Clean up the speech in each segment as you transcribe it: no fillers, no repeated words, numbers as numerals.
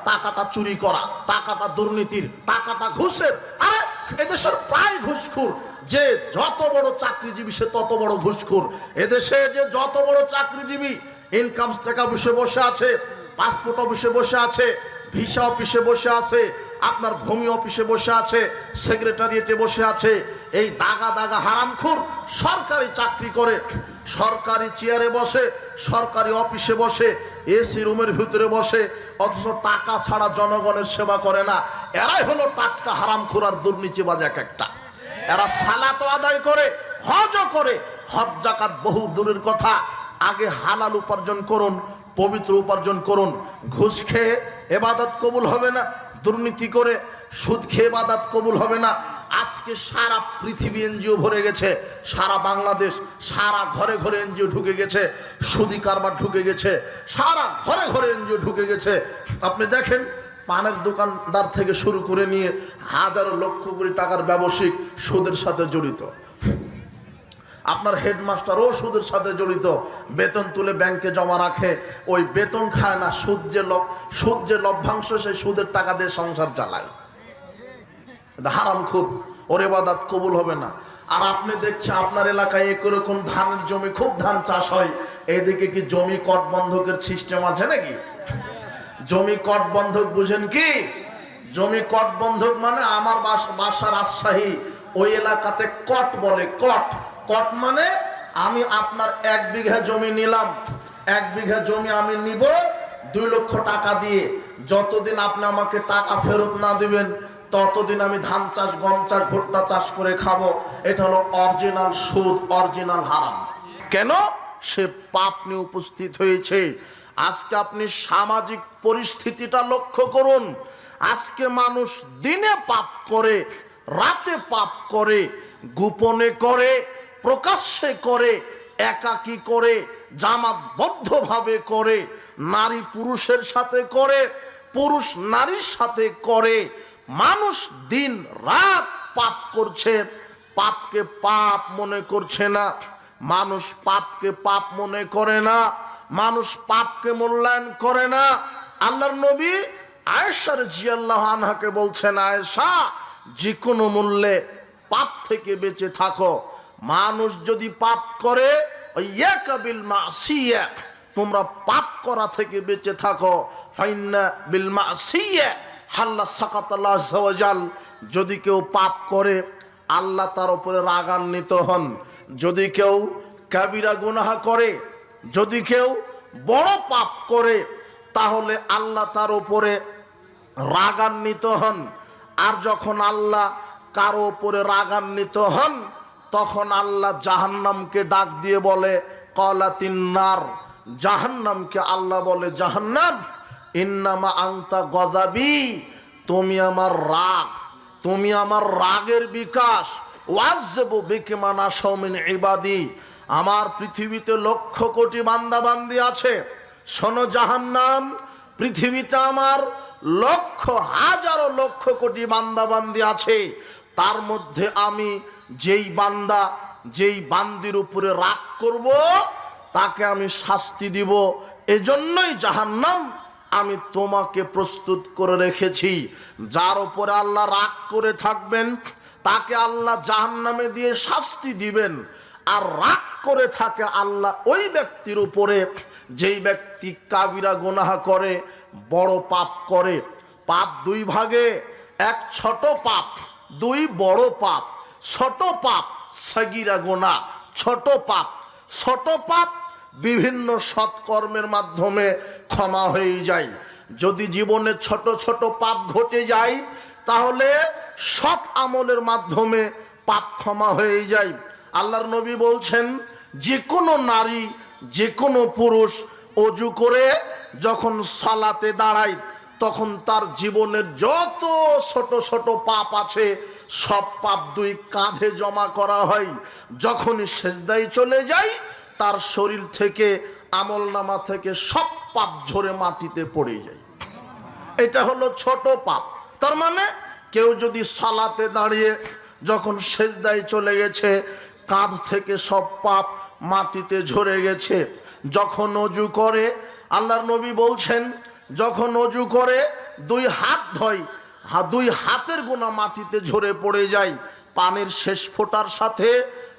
টাকাটা চুরি করা, টাকাটা দুর্নীতির, টাকাটা ঘুষের। আরে এদেশের প্রায় ঘুষখোর, যে যত বড় চাকরিজীবী সে তত বড় ঘুষখোর। এদেশে যে যত বড় চাকরিজীবী ইনকাম ট্যাক্স অফিসে বসে আছে, পাসপোর্ট অফিসে বসে আছে, ভিসা অফিসে বসে আছে, আপনার ভূমি অফিসে বসে আছে, সেক্রেটারিয়েটে বসে আছে, এই দাগা দাগা হারামখোর সরকারি চাকরি করে, সরকারি চেয়ারে বসে, সরকারি অফিসে বসে, এসি রুমের ভিতরে বসে, অথচ টাকা ছাড়া জনগণের সেবা করে না। এরাই হলো টাটকা হারামখোর আর দুর্নীতিবাজ এক একটা। এরা সালাতও আদায় করে, হজও করে। হজ যাকাত বহু দূরের কথা, আগে হালাল উপার্জন করুন, পবিত্র উপার্জন করুন। ঘুষ খেয়ে এবাদত কবুল হবে না, দুর্নীতি করে সুদ খেয়ে এবাদত কবুল হবে না। আজকে সারা পৃথিবী এনজিও ভরে গেছে, সারা বাংলাদেশ, সারা ঘরে ঘরে এনজিও ঢুকে গেছে, সুদি কারবার ঢুকে গেছে, সারা ঘরে ঘরে এনজিও ঢুকে গেছে। আপনি দেখেন, পানের দোকানদার থেকে শুরু করে নিয়ে হাজারো লক্ষ কোটি টাকার ব্যবসায়িক সুদের সাথে জড়িত। আপনার হেডমাস্টারও সুদের সাথে জড়িত, বেতন তুলে ব্যাংকে জমা রাখে, ওই বেতন খায় না, সুদ যে লভ্যাংশ সেই সুদের টাকা দিয়ে সংসার চালায়। হারামখোর, ওর ইবাদত কবুল হবে না। আর আপনি দেখছেন আপনার এলাকায় এরকম ধানের জমি, খুব ধান চাষ হয়, এদিকে কি জমি কট বন্ধকের সিস্টেম আছে নাকি? জমি কট বন্ধক বুঝেন কি? জমি কট বন্ধক মানে আমার বাসা রাজশাহী, ওই এলাকাতে কট বলে। কট মানে আমি আপনার 1 বিঘা জমি নিলাম, 1 বিঘা জমি আমি নিব 2 লক্ষ টাকা দিয়ে, যতদিন আপনি আমাকে টাকা ফেরত না দিবেন ততদিন আমি ধান চাষ, গম চাষ, ভুট্টা চাষ করে খাবো। এটা হলো অরিজিনাল সুদ, অরিজিনাল হারাম। কেন? সে পাপ নিয়ে উপস্থিত হয়েছে। আজকে আপনি সামাজিক পরিস্থিতিটা লক্ষ্য করুন। আজকে মানুষ দিনে পাপ করে, রাতে পাপ করে, গোপনে করে, প্রকাশ্যে করে, একাকী করে, জামাতবদ্ধভাবে করে, নারী পুরুষের সাথে করে, পুরুষ নারীর সাথে করে। মানুষ দিন রাত পাপ করছে, পাপকে পাপ মনে করছে না। মানুষ পাপকে পাপ মনে করে না, মানুষ পাপকে মূল্যায়ন করে না। আল্লাহর নবী আয়েশা রাদিয়াল্লাহু আনহাকে বলছেন, আয়েশা, যে কোনো মূল্যে পাপ থেকে বেঁচে থাকো। মানুষ যদি পাপ করে, ইয়াকা বিল মাসিয়া, তোমরা পাপ করা থেকে বেঁচে থাকো। ফাইন্না বিল মাসিয়া হাল্লা সাকাতাল্লাহ আযজা ওয়া জাল, যদি কেউ পাপ করে আল্লাহ তার উপরে রাগান্বিত হন। যদি কেউ কাবিরা গুনাহ করে, যদি কেউ বড় পাপ করে, তাহলে আল্লাহ তার উপরে রাগান্বিত হন। আর যখন আল্লাহ কারো উপরে রাগান্বিত হন, তখন আল্লাহ জাহান্নামকে ডাক দিয়ে বলে ক্বালাতিন নার, জাহান্নামকে আল্লাহ বলে, জাহান্নাম ইন্নামা আনতা গযাবি, তুমি আমার রাগ, তুমি আমার রাগের বিকাশ। ওয়াজ্জাবু বিকা মান আশাউ মিন ইবাদি, আমার পৃথিবীতে লক্ষ কোটি বান্দা বান্দি আছে। শোনো জাহান্নাম, পৃথিবীতে আমার লক্ষ হাজারো লক্ষ কোটি বান্দা বান্দি আছে, তার মধ্যে আমি যেই বান্দা, যেই বান্দির উপরে রাগ করব তাকে আমি শাস্তি দিব। এজন্যই জাহান্নাম আমি তোমাকে প্রস্তুত করে রেখেছি। যার উপরে আল্লাহ রাগ করে থাকবেন তাকে আল্লাহ জাহান্নামে দিয়ে শাস্তি দিবেন। আর রাগ করে থাকে আল্লাহ ওই ব্যক্তির উপরে, যেই ব্যক্তি কাবিরা গুনাহ করে, বড় পাপ করে। পাপ 2 ভাগে, 1 ছোট পাপ, 2 বড় পাপ। ছোট পাপ সগীরা গুনাহ, ছোট পাপ। ছোট পাপ বিভিন্ন সৎকর্মের মাধ্যমে ক্ষমা হয়ে যায়। যদি জীবনে ছোট ছোট পাপ ঘটে যায় তাহলে সৎ আমলের মাধ্যমে পাপ ক্ষমা হয়ে যায়। আল্লাহর নবী বলছেন, যে কোনো নারী, যে কোনো পুরুষ অজু করে যখন সালাতে দাঁড়ায় তখন তার জীবনের যত ছোট ছোট পাপ আছে সব পাপ 2 কাঁধে জমা করা হয়। যখনই সেজদায় চলে যায় তার শরীর থেকে, আমলনামা থেকে সব পাপ ঝরে মাটিতে পড়ে যায়। এটা হলো ছোট পাপ। তার মানে কেউ যদি সালাতে দাঁড়িয়ে যখন সেজদায় চলে গেছে, কাঁধ থেকে সব পাপ মাটিতে ঝরে গেছে। যখন অজু করে, আল্লাহর নবী বলছেন, যখন অজু করে দুই হাত ধোয়, দুই হাতের গোনা মাটিতে ঝরে পড়ে যায়। পানির শেষ ফোঁটার সাথে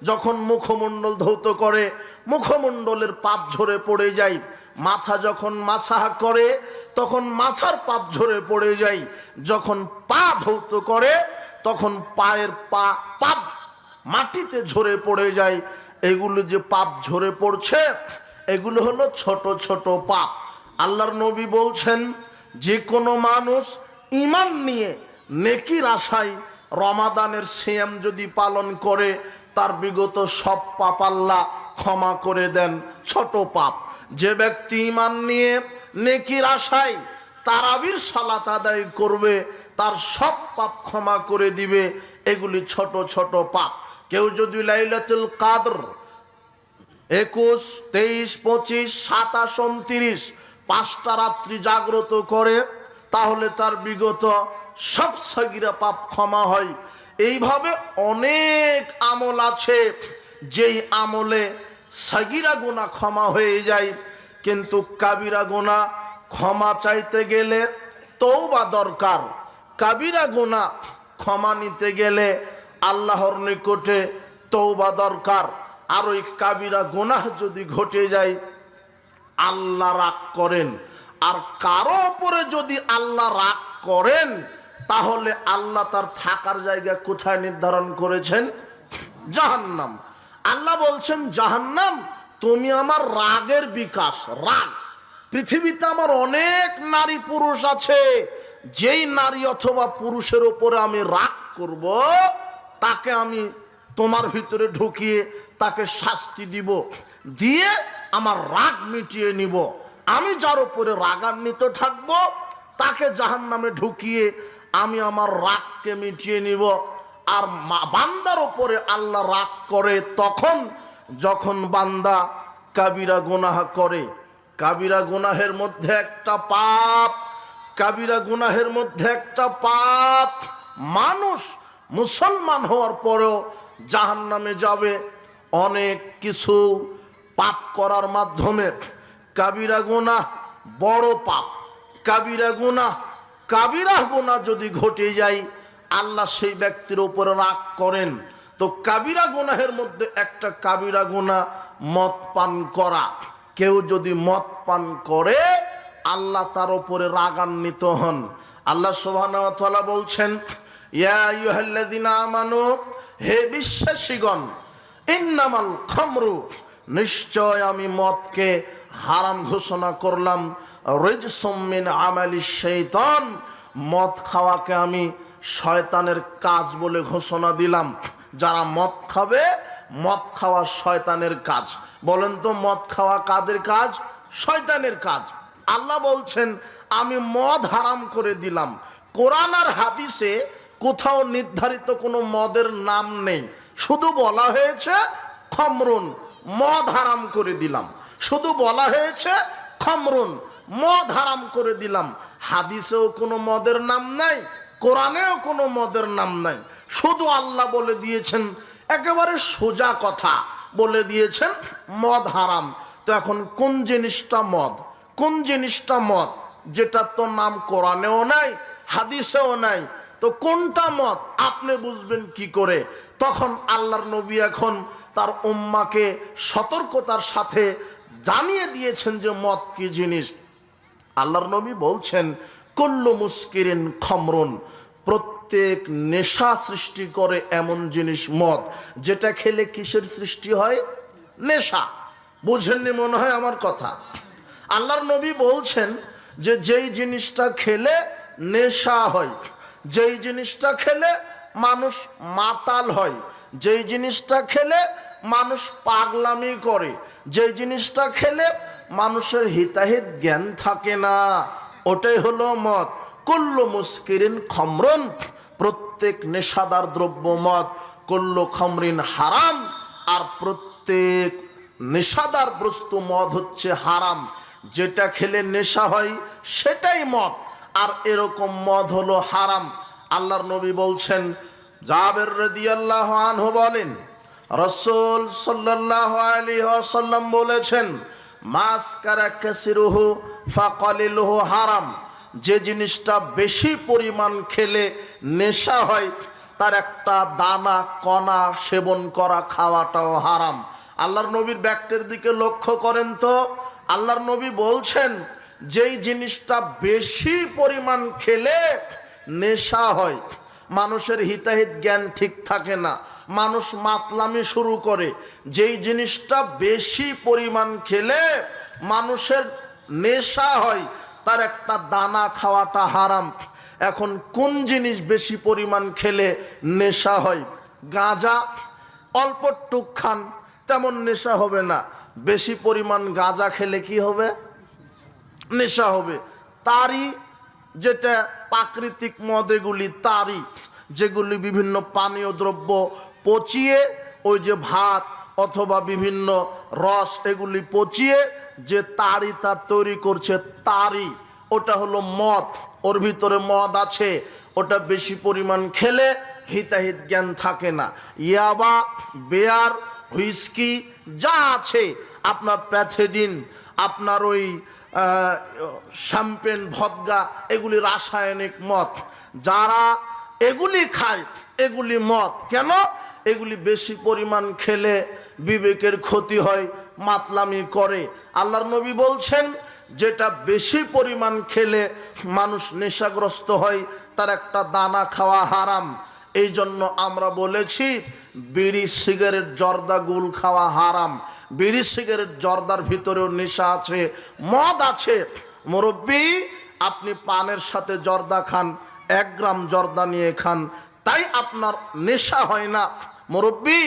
যখন মুখমণ্ডল ধৌত করে, মুখমণ্ডলের পাপ ঝরে পড়ে যায়। মাথা যখন মাসাহ করে তখন মাথার পাপ ঝরে পড়ে যায়। যখন পা ধৌত করে তখন পায়ের পাপ মাটিতে ঝরে পড়ে যায়। এগুলো যে পাপ ঝরে পড়ছে এগুলো হলো ছোট ছোট পাপ। আল্লাহর নবী বলছেন, যে কোনো মানুষ ঈমান নিয়ে নেকির আশায় রমাদানের সিয়াম যদি পালন করে, তার বিগত সব পাপ আল্লাহ ক্ষমা করে দেন, ছোট পাপ। যে ব্যক্তি ঈমান নিয়ে নেকির আশায় তারাবির সালাত আদায় করবে, তার সব পাপ ক্ষমা করে দিবে। এগুলি ছোট ছোট পাপ। কেউ যদি লাইলাতুল কাদর 21, 23, 25, 27, 29 5টা রাত্রি জাগ্রত করে, তাহলে তার বিগত সব সগীরা পাপ ক্ষমা হয়। এইভাবে অনেক আমল আছে যেই আমলে সগীরা গুনাহ ক্ষমা হয়ে যায়, কিন্তু কাবিরা গুনাহ ক্ষমা চাইতে গেলে তওবা দরকার। কাবিরা গুনাহ ক্ষমা নিতে গেলে আল্লাহর নিকটে তওবা দরকার। আর ওই কাবিরা গুনাহ যদি ঘটে যায় আল্লাহ রাগ করেন। আর কারো উপরে যদি আল্লাহ রাগ করেন তাহলে আল্লাহ তার থাকার জায়গা কোথায় নির্ধারণ করেছেন? জাহান্নাম। আল্লাহ বলছেন, জাহান্নাম তুমি আমার রাগের বিকাশ। রাগ, পৃথিবীতে আমার অনেক নারী পুরুষ আছে, যেই নারী অথবা পুরুষের উপরে আমি রাগ করব, তাকে আমি তোমার ভিতরে ঢুকিয়ে তাকে শাস্তি দিব, দিয়ে আমার রাগ মিটিয়ে নিব। আমি যার উপরে রাগান্বিত থাকব তাকে জাহান্নামে ঢুকিয়ে আমি আমার রাগকে মিটিয়ে নিব। আর বান্দার উপরে আল্লাহ রাগ করে তখন যখন বান্দা কাবিরা গুনাহ করে। কাবিরা গুনাহের মধ্যে একটা পাপ, কাবিরা গুনাহের মধ্যে একটা পাপ। মানুষ মুসলমান হওয়ার পরেও জাহান্নামে যাবে অনেক কিছু পাপ করার মাধ্যমে। কাবিরা গুনাহ বড় পাপ। কাবিরা গুনাহ যদি ঘটে যায় আল্লাহ সেই ব্যক্তির উপরে রাগ করেন। তো কাবিরা গুনাহের মধ্যে একটা কাবিরা গুনাহ মদ পান করা। কেউ যদি মদ পান করে আল্লাহ তার উপরে রাগান্বিত হন। আল্লাহ সুবহানাহু ওয়া তাআলা বলছেন, ইয়া আইয়ুহাল্লাযিনা আমানু, হে বিশ্বাসীগণ, ইন্নামাল খামরু, নিশ্চয় আমি মদকে হারাম ঘোষণা করলাম, রিজসুম মিন আমালিশ শাইতান, মদ খাওয়াকে আমি শয়তানের কাজ বলে ঘোষণা দিলাম। যারা মদ খাবে, মদ খাওয়া শয়তানের কাজ। বলেন তো মদ খাওয়া কাদের কাজ? শয়তানের কাজ। আল্লাহ বলছেন আমি মদ হারাম করে দিলাম। কোরআন আর হাদিসে কোথাও নির্ধারিত কোনো মদের নাম নেই, শুধু বলা হয়েছে খমরুন, মদ হারাম করে দিলাম। শুধু বলা হয়েছে খমরুন, মদ হারাম করে দিলাম। হাদিসেও কোনো মদের নাম নাই, কোরআনেও কোনো মদের নাম নাই। শুধু আল্লাহ বলে দিয়েছেন, একেবারে সোজা কথা বলে দিয়েছেন মদ হারাম। তো এখন কোন জিনিসটা মদ, কোন জিনিসটা মদ, যেটা তো নাম কোরআনেও নাই হাদিসেও নাই, তো কোনটা মদ আপনি বুঝবেন কি করে? তখন আল্লাহর নবী এখন তার উম্মাকে সতর্কতার সাথে জানিয়ে দিয়েছেন যে মদ কি জিনিস। আল্লাহর নবী বলছেন, কুল্লু মুস্কিরিন খমরুন, প্রত্যেক নেশা সৃষ্টি করে এমন জিনিস মদ, যেটা খেলে কিসের সৃষ্টি হয়? নেশা। বুঝেননি মনে হয় আমার কথা। আল্লাহর নবী বলছেন যে যেই জিনিসটা খেলে নেশা হয়, যেই জিনিসটা খেলে মানুষ মাতাল হয়, যেই জিনিসটা খেলে মানুষ পাগলামি করে, যেই জিনিসটা খেলে মানুষের হিতাহিত জ্ঞান থাকে না, ওটাই হলো মদ। কুল্লু মুস্কিরিন খমরুন, প্রত্যেক নেশাদার দ্রব্য মদ। কুল্লু খমরিন হারাম, আর প্রত্যেক নেশাদার বস্তু মদ হচ্ছে হারাম। যেটা খেলে নেশা হয় সেটাই মদ, আর এরকম মদ হলো হারাম। আল্লাহর নবী বলছেন, জাবের রাদিয়াল্লাহু আনহু বলেন, রাসূল সাল্লাল্লাহু আলাইহি ওয়াসাল্লাম বলেছেন, মাসকারা কাসিরুহু ফাকালিলুহু হারাম, যে জিনিসটা বেশি পরিমাণ খেলে নেশা হয় তার একটা দানা কণা সেবন করা খাওয়াটাও হারাম। আল্লাহর নবীর বাক্যের দিকে লক্ষ্য করেন তো, আল্লাহর নবী বলছেন যেই জিনিসটা বেশি পরিমাণ খেলে নেশা হয়, মানুষের হিতাহিত জ্ঞান ঠিক থাকে না, মানুষ মাতলামি শুরু করে, যেই জিনিসটা বেশি পরিমাণ খেলে মানুষের নেশা হয় তার একটা দানা খাওয়াটা হারাম। এখন কোন জিনিস বেশি পরিমাণ খেলে নেশা হয়? গাঁজা অল্প টুক খান, তেমন নেশা হবে না। বেশি পরিমাণ গাঁজা খেলে কি হবে? নেশা হবে। তারি, যেটা প্রাকৃতিক মদ, এগুলি তারি, যেগুলি বিভিন্ন পানীয় দ্রব্য পচিয়ে ওই যে ভাত অথবা বিভিন্ন রস এগুলি পচিয়ে যে তারি তার তৈরি করছে, তারি, ওটা হলো মদ, ওর ভিতরে মদ আছে, ওটা বেশি পরিমাণ খেলে হিতাহিত জ্ঞান থাকে না। ইয়াবা, বেয়ার, হুইস্কি যা আছে, আপনার প্যাথেডিন, আপনার ওই শ্যাম্পেন, ভদকা, এগুলি রাসায়নিক মদ। যারা এগুলি খায় এগুলি মদ কেন? এগুলি বেশি পরিমাণ খেলে বিবেকের ক্ষতি হয়, মাতলামি করে। আল্লাহর নবী বলছেন যেটা বেশি পরিমাণ খেলে মানুষ নেশাগ্রস্ত হয় তার একটা দানা খাওয়া হারাম। এই জন্য আমরা বলেছি বিড়ি, সিগারেট, জর্দা, গুল খাওয়া হারাম। বিড়ি, সিগারেট, জর্দার ভিতরেও নেশা আছে, মদ আছে। মুরব্বী, আপনি পানের সাথে জর্দা খান, 1 গ্রাম জর্দা নিয়ে খান, তাই আপনার নেশা হয় না। মুরব্বী,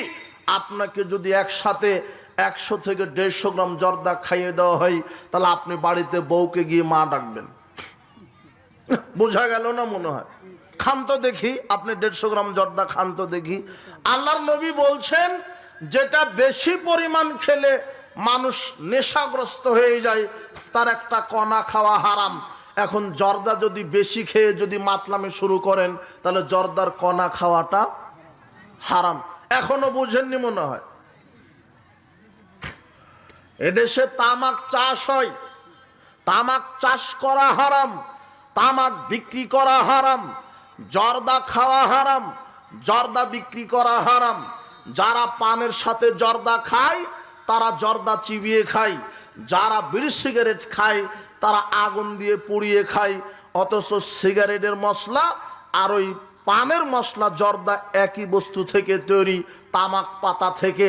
আপনাকে যদি একসাথে 100 থেকে 150 গ্রাম জর্দা খাইয়ে দেওয়া হয়, তাহলে আপনি বাড়িতে বউকে গিয়ে মা ডাকবেন। বোঝা গেল না? মনে হয় খান তো দেখি, আপনি 150 গ্রাম জর্দা খান তো দেখি। আল্লাহর নবী বলছেন যেটা বেশি পরিমাণ খেলে মানুষ নেশাগ্রস্ত হয়ে যায় তার একটা কণা খাওয়া হারাম। এখন জর্দা যদি বেশি খেয়ে যদি মাতলামি শুরু করেন তাহলে জর্দার কণা খাওয়াটা হারাম। এখনো বুঝেননি মনে হয়। এদেশে তামাক চাষ হয়, তামাক চাষ করা হারাম, তামাক বিক্রি করা হারাম, জর্দা খাওয়া হারাম, জর্দা বিক্রি করা হারাম। যারা পানের সাথে জর্দা খায় তারা জর্দা চিবিয়ে খায়, যারা বিড়ি সিগারেট খায় তারা আগুন দিয়ে পুড়িয়ে খায়। অথচ সিগারেটের মশলা আর ওই পানের মশলা, জর্দা একই বস্তু থেকে তৈরি, তামাক পাতা থেকে।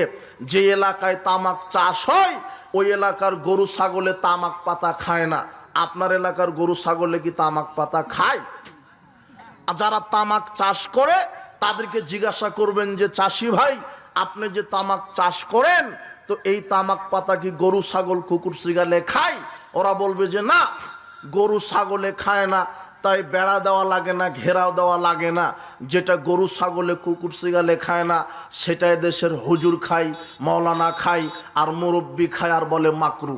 যে এলাকায় তামাক চাষ হয় ওই এলাকার গরু ছাগলে তামাক পাতা খায় না। আপনার এলাকার গরু ছাগলে কি তামাক পাতা খায়? আর যারা তামাক চাষ করে তাদেরকে জিজ্ঞাসা করবেন যে চাষি ভাই, আপনি যে তামাক চাষ করেন তো এই তামাক পাতা কি গরু ছাগল কুকুর শিগালে খায়? ওরা বলবে যে না, গরু ছাগলে খায় না, তাই বেড়া দেওয়া লাগে না, ঘেরাও দেওয়া লাগে না। যেটা গরু ছাগলে কুকুর শিগালে খায় না সেটা দেশের হুজুর খায়, মাওলানা খায়, আর মুরব্বি খায়, আর বলে মাকরু।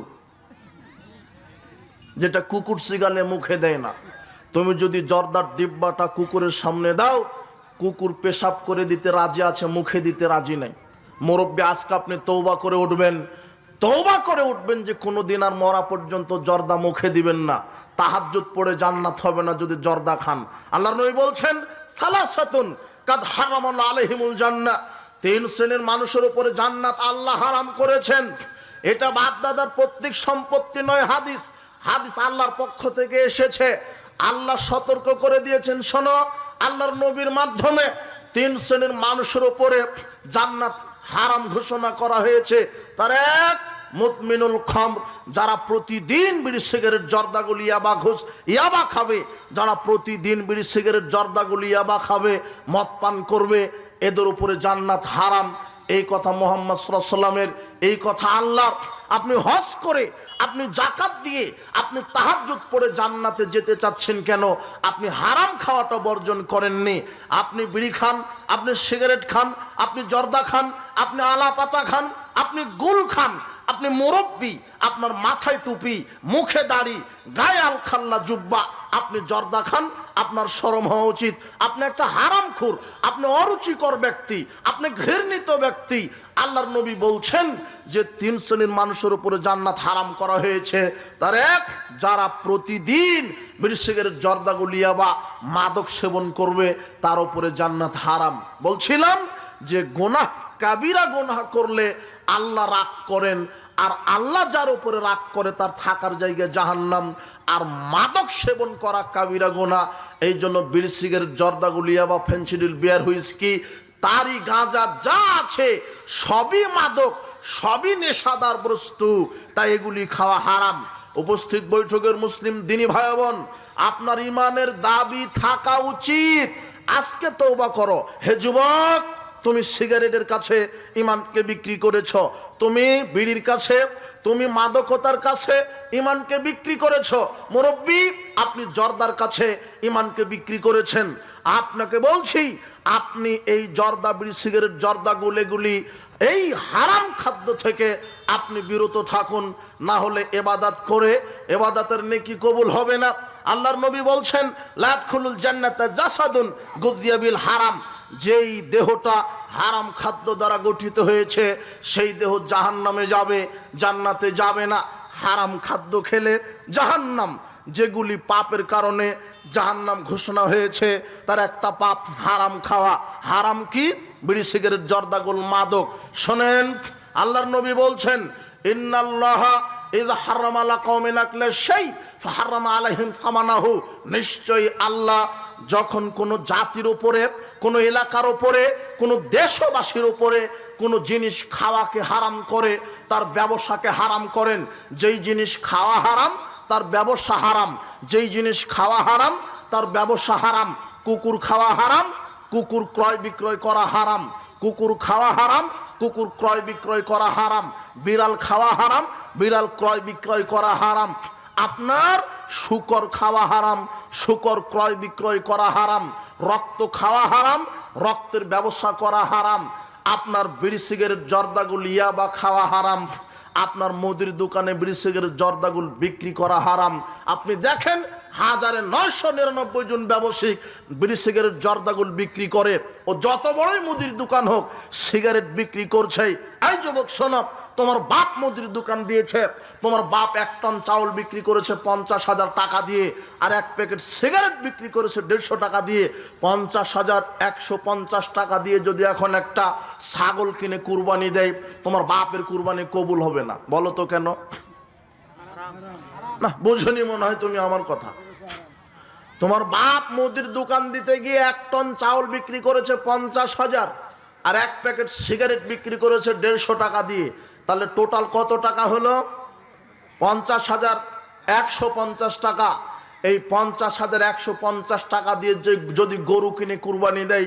যেটা কুকুর শিগালে মুখে দেয় না। তুমি যদি জর্দার ডিব্বাটা কুকুরের সামনে দাও, কুকুর পেশাব করে দিতে রাজি আছে, মুখে দিতে রাজি নাই। মুরব্বী, আজকে আপনি তওবা করে উঠবেন, তওবা করে উঠবেন যে কোনোদিন আর মরা পর্যন্ত জর্দা মুখে দিবেন না। তাহাজ্জুদ পড়ে জান্নাত হবে না যদি জর্দা খান। আল্লাহর নবী বলছেন সালাসাতুন কাদ হারামাল্লাহু আলাইহিমুল জান্নাহ, 3 শ্রেণীর মানুষের উপরে জান্নাত আল্লাহ হারাম করেছেন। এটা বাপ দাদার প্রত্যেক সম্পত্তি নয়, হাদিস, হাদিস আল্লাহর পক্ষ থেকে এসেছে। আল্লাহ সতর্ক করে দিয়েছেন, শোনো, আল্লাহর নবীর মাধ্যমে 3 শ্রেণীর মানুষের উপরে জান্নাত হারাম ঘোষণা করা হয়েছে। তার এক, মুদমিনুল খামর, যারা প্রতিদিন বিড়ি সিগারেট জর্দাগুলি ইয়াবা খাবে, যারা প্রতিদিন বিড়ি সিগারেট জর্দাগুলি ইয়াবা খাবে, মদ পান করবে, এদের উপরে জান্নাত হারাম। এই কথা মুহাম্মদ সাল্লাল্লাহু আলাইহি ওয়াসাল্লামের, এই কথা আল্লাহর। আপনি হজ করে, আপনি যাকাত দিয়ে, আপনি তাহাজ্জুদ পড়ে জান্নাতে যেতে চাচ্ছেন কেন? আপনি হারাম খাওয়াটা বর্জন করেননি। আপনি বিড়ি খান, আপনি সিগারেট খান, আপনি জর্দা খান, আপনি আলা পাতা খান, আপনি গুল খান, আপনি মুরব্বী, আপনার মাথায় টুপি, মুখে দাড়ি, গায়ে আলখাল্লা জুব্বা, আপনি জর্দা খান, আপনার শরম হওয়া উচিত। আপনি একটা হারামখোর, আপনি অরুচিকর ব্যক্তি, আপনি ঘৃণিত ব্যক্তি। আল্লাহর নবী বলছেন যে 3 শ্রেণীর মানুষের উপরে জান্নাত হারাম করা হয়েছে। তার এক, যারা প্রতিদিন বিড়ি সিগারেট, জর্দা, গুলিয়া বা মাদক সেবন করবে, তার উপরে জান্নাত হারাম। বলছিলাম যে গুনাহ, কাবিরা গুনাহ করলে আল্লাহ রাগ করেন, আর আল্লাহ যার উপরে রাগ করে তার থাকার জায়গা জাহান্নাম। আর মাদক সেবন করা কাবিরা গুনাহ। এই জন্য বিড়ি সিগারেট, জর্দা, গুলিয়া বা ফেন্সিডিল, বিয়ার, হুইস্কি, তারি, গাঁজা যা আছে সবই মাদক, সবই নেশাদার বস্তু, তাই এগুলি খাওয়া হারাম। উপস্থিত বৈঠকের মুসলিম দিনী ভাই বোন, আপনার ইমানের দাবি থাকা উচিত। আজকে তওবা করো। হে যুবক, তুমি সিগারেটের কাছে ইমানকে বিক্রি করেছ, তুমি বিড়ির কাছে, তুমি মাদকতার কাছে ইমানকে বিক্রি করেছ। মুরব্বী, আপনি জর্দার কাছে ইমানকে বিক্রি করেছেন। আপনাকে বলছি, আপনি এই জর্দা, বিড়ি, সিগারেট, জর্দা, গুলেগুলি, এই হারাম খাদ্য থেকে আপনি বিরত থাকুন, না হলে এবাদত করে এবাদতের নেকি কবুল হবে না। আল্লাহর নবী বলছেন, লা ইয়াদখুলুল জান্নাতা জাসাদুন গুযিয়া বিল হারাম। যেই দেহটা হারাম খাদ্য দ্বারা গঠিত হয়েছে, সেই দেহ জাহান্নামে যাবে, জান্নাতে যাবে না। হারাম খাদ্য খেলে জাহান্নাম। যেগুলি পাপের কারণে জাহান্নাম ঘোষণা হয়েছে, তার একটা পাপ হারাম খাওয়া। হারাম কি? বিড়ি, সিগারেট, জর্দা, গোল, মাদক। শোনেন, আল্লাহর নবী বলছেন, ইন্নাল্লাহা ইযা হারামা আলা কওমিন আকলা শাই ফাহারামা আলাইহিম সামানাহু। নিশ্চয়ই আল্লাহ যখন কোনো জাতির উপরে, কোনো এলাকার উপরে, কোনো দেশবাসীর উপরে কোনো জিনিস খাওয়াকে হারাম করে, তার ব্যবসাকে হারাম করেন। যেই জিনিস খাওয়া হারাম, তার ব্যবসা হারাম। যেই জিনিস খাওয়া হারাম, তার ব্যবসা হারাম। কুকুর খাওয়া হারাম, কুকুর ক্রয় বিক্রয় করা হারাম। কুকুর খাওয়া হারাম, কুকুর ক্রয় বিক্রয় করা হারাম। বিড়াল খাওয়া হারাম, বিড়াল ক্রয় বিক্রয় করা হারাম। আপনার শূকর খাওয়া হারাম, শূকর ক্রয় বিক্রয় করা হারাম। রক্ত খাওয়া হারাম, রক্তের ব্যবসা করা হারাম। আপনার বিড়ি, সিগারেট, জর্দাগুল, ইয়াবা খাওয়া হারাম। আপনার মুদির দোকানে বিড়ি, সিগারেট, জর্দাগুল বিক্রি করা হারাম। আপনি দেখেন, 1999 জন ব্যবসায়িক বিড়ি, সিগারেট, জর্দাগুল বিক্রি করে। ও যত বড়ই মুদির দোকান হোক, সিগারেট বিক্রি করছে। এই যুবক শোনো, তোমার বাপ মুদির দোকান দিয়েছে, তোমার বাপ 1 টন চাউল বিক্রি করেছে 50,000 টাকা দিয়ে, আর 1 প্যাকেট সিগারেট বিক্রি করেছে 150 টাকা দিয়ে। 50,000 150 টাকা দিয়ে যদি এখন একটা ছাগল কিনে কুরবানি দেয়, তোমার বাপের কুরবানি কবুল হবে না। বলো তো কেন? না, বুঝনি মনে হয় তুমি আমার কথা। তোমার বাপ মুদির দোকান দিতে গিয়ে 1 টন চাউল বিক্রি করেছে 50,000, আর 1 প্যাকেট সিগারেট বিক্রি করেছে 150 টাকা দিয়ে। তাহলে টোটাল কত টাকা হলো? 50,000 150 টাকা। এই 50,000 150 টাকা দিয়ে যদি গরু কিনে কুরবানি দেয়,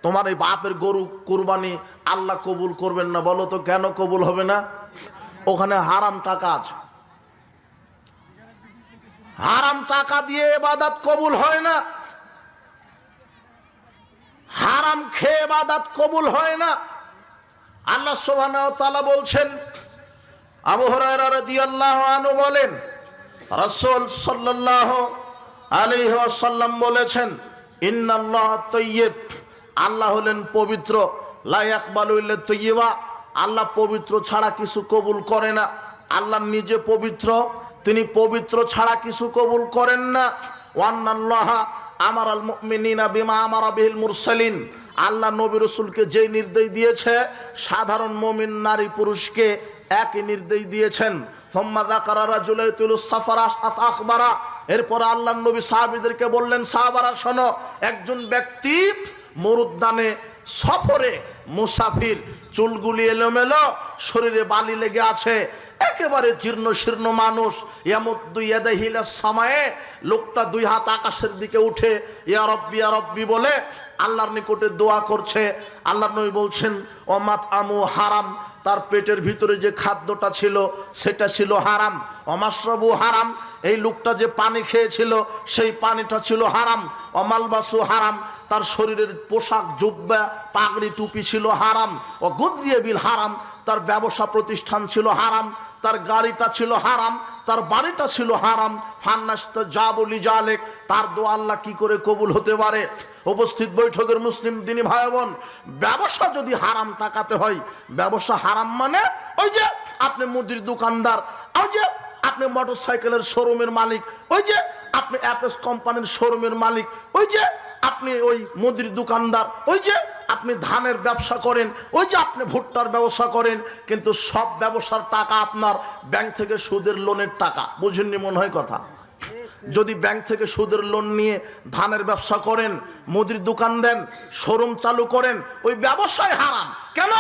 তোমার এই বাপের গরু কুরবানি আল্লাহ কবুল করবেন না। বলো তো কেন কবুল হবে না? ওখানে হারাম টাকা আছে। হারাম টাকা দিয়ে ইবাদত কবুল হয় না। হারাম খেয়ে ইবাদত কবুল হয় না। আল্লাহ সুবহানাহু ওয়া তাআলা বলছেন, আবু হুরায়রা রাদিয়াল্লাহু আনহু বলেন, রাসূল সাল্লাল্লাহু আলাইহি ওয়াসাল্লাম বলেছেন, ইন্নাল্লাহা তাইয়্যিব। আল্লাহ হলেন পবিত্র। লা ইয়াকবালু ইল্লা তাইয়্যিবা। আল্লাহ পবিত্র ছাড়া কিছু কবুল করে না। আল্লাহ নিজে পবিত্র, তিনি পবিত্র ছাড়া কিছু কবুল করেন না। ওয়ান্নাল্লাহা আমারাল মুমিনিনা বিমা আমারা বিহিল মুরসালিন। আল্লাহ নবী রাসূলকে যে নির্দেশ দিয়েছে, সাধারণ মুমিন নারী পুরুষকে একই নির্দেশ দিয়েছেন। সুম্মা যাকারা রাজুলাতুল সাফারা আখবারা। এরপর আল্লাহ নবী সাহাবীদেরকে বললেন, সাহাবারা শোনো, একজন ব্যক্তি মরুদ্যানে সফরে, মুসাফির, চুলগুলি এলোমেলো, শরীরে বালি লেগে আছে, একেবারে জীর্ণ শীর্ণ মানুষ। ইয়ামুদ্দু ইয়াদাইহি ইলাস সামায়ে। লোকটা 2 হাত আকাশের দিকে উঠে ইয়া রব্বি ইয়া রব্বি বলে আল্লাহর নিকটে দোয়া করছে। আল্লাহর নবী বলছেন, ও মাতআমু হারাম। তার পেটের ভিতরে যে খাদ্যটা ছিল সেটা ছিল হারাম। অমাশরাবু হারাম। এই লোকটা যে পানি খেয়েছিল সেই পানিটা ছিল হারাম। অমালবাসু হারাম। তার শরীরের পোশাক, জুব্বা, পাগড়ি, টুপি ছিল হারাম। ও গুযিয়া বিল হারাম। তার ব্যবসা প্রতিষ্ঠান ছিল হারাম। তার গাড়িটা ছিল হারাম, তার বাড়িটা ছিল হারাম। ফান্নাস্তাজাবুলি জালেক, তার দোয়া আল্লাহ কি করে কবুল হতে পারে? উপস্থিত বৈঠকের মুসলিম দিনী ভাই বোন, ব্যবসা যদি হারাম টাকাতে হয়, ব্যবসা হারাম মানে ওই যে আপনি মুদির দোকানদার, ওই যে আপনি মোটরসাইকেলের শোরুমের মালিক, ওই যে আপনি অ্যাপেস কোম্পানির শোরুমের মালিক, ওই যে আপনি ওই মুদির দোকানদার, ওই যে আপনি ধানের ব্যবসা করেন, ওই যে আপনি ভুট্টার ব্যবসা করেন, কিন্তু সব ব্যবসার টাকা আপনার ব্যাংক থেকে সুদের লোনের টাকা। বুঝেননি মনে হয় কথা? যদি ব্যাংক থেকে সুদের লোন নিয়ে ধানের ব্যবসা করেন, মুদির দোকান দেন, শোরুম চালু করেন, ওই ব্যবসায় হারাম। কেন?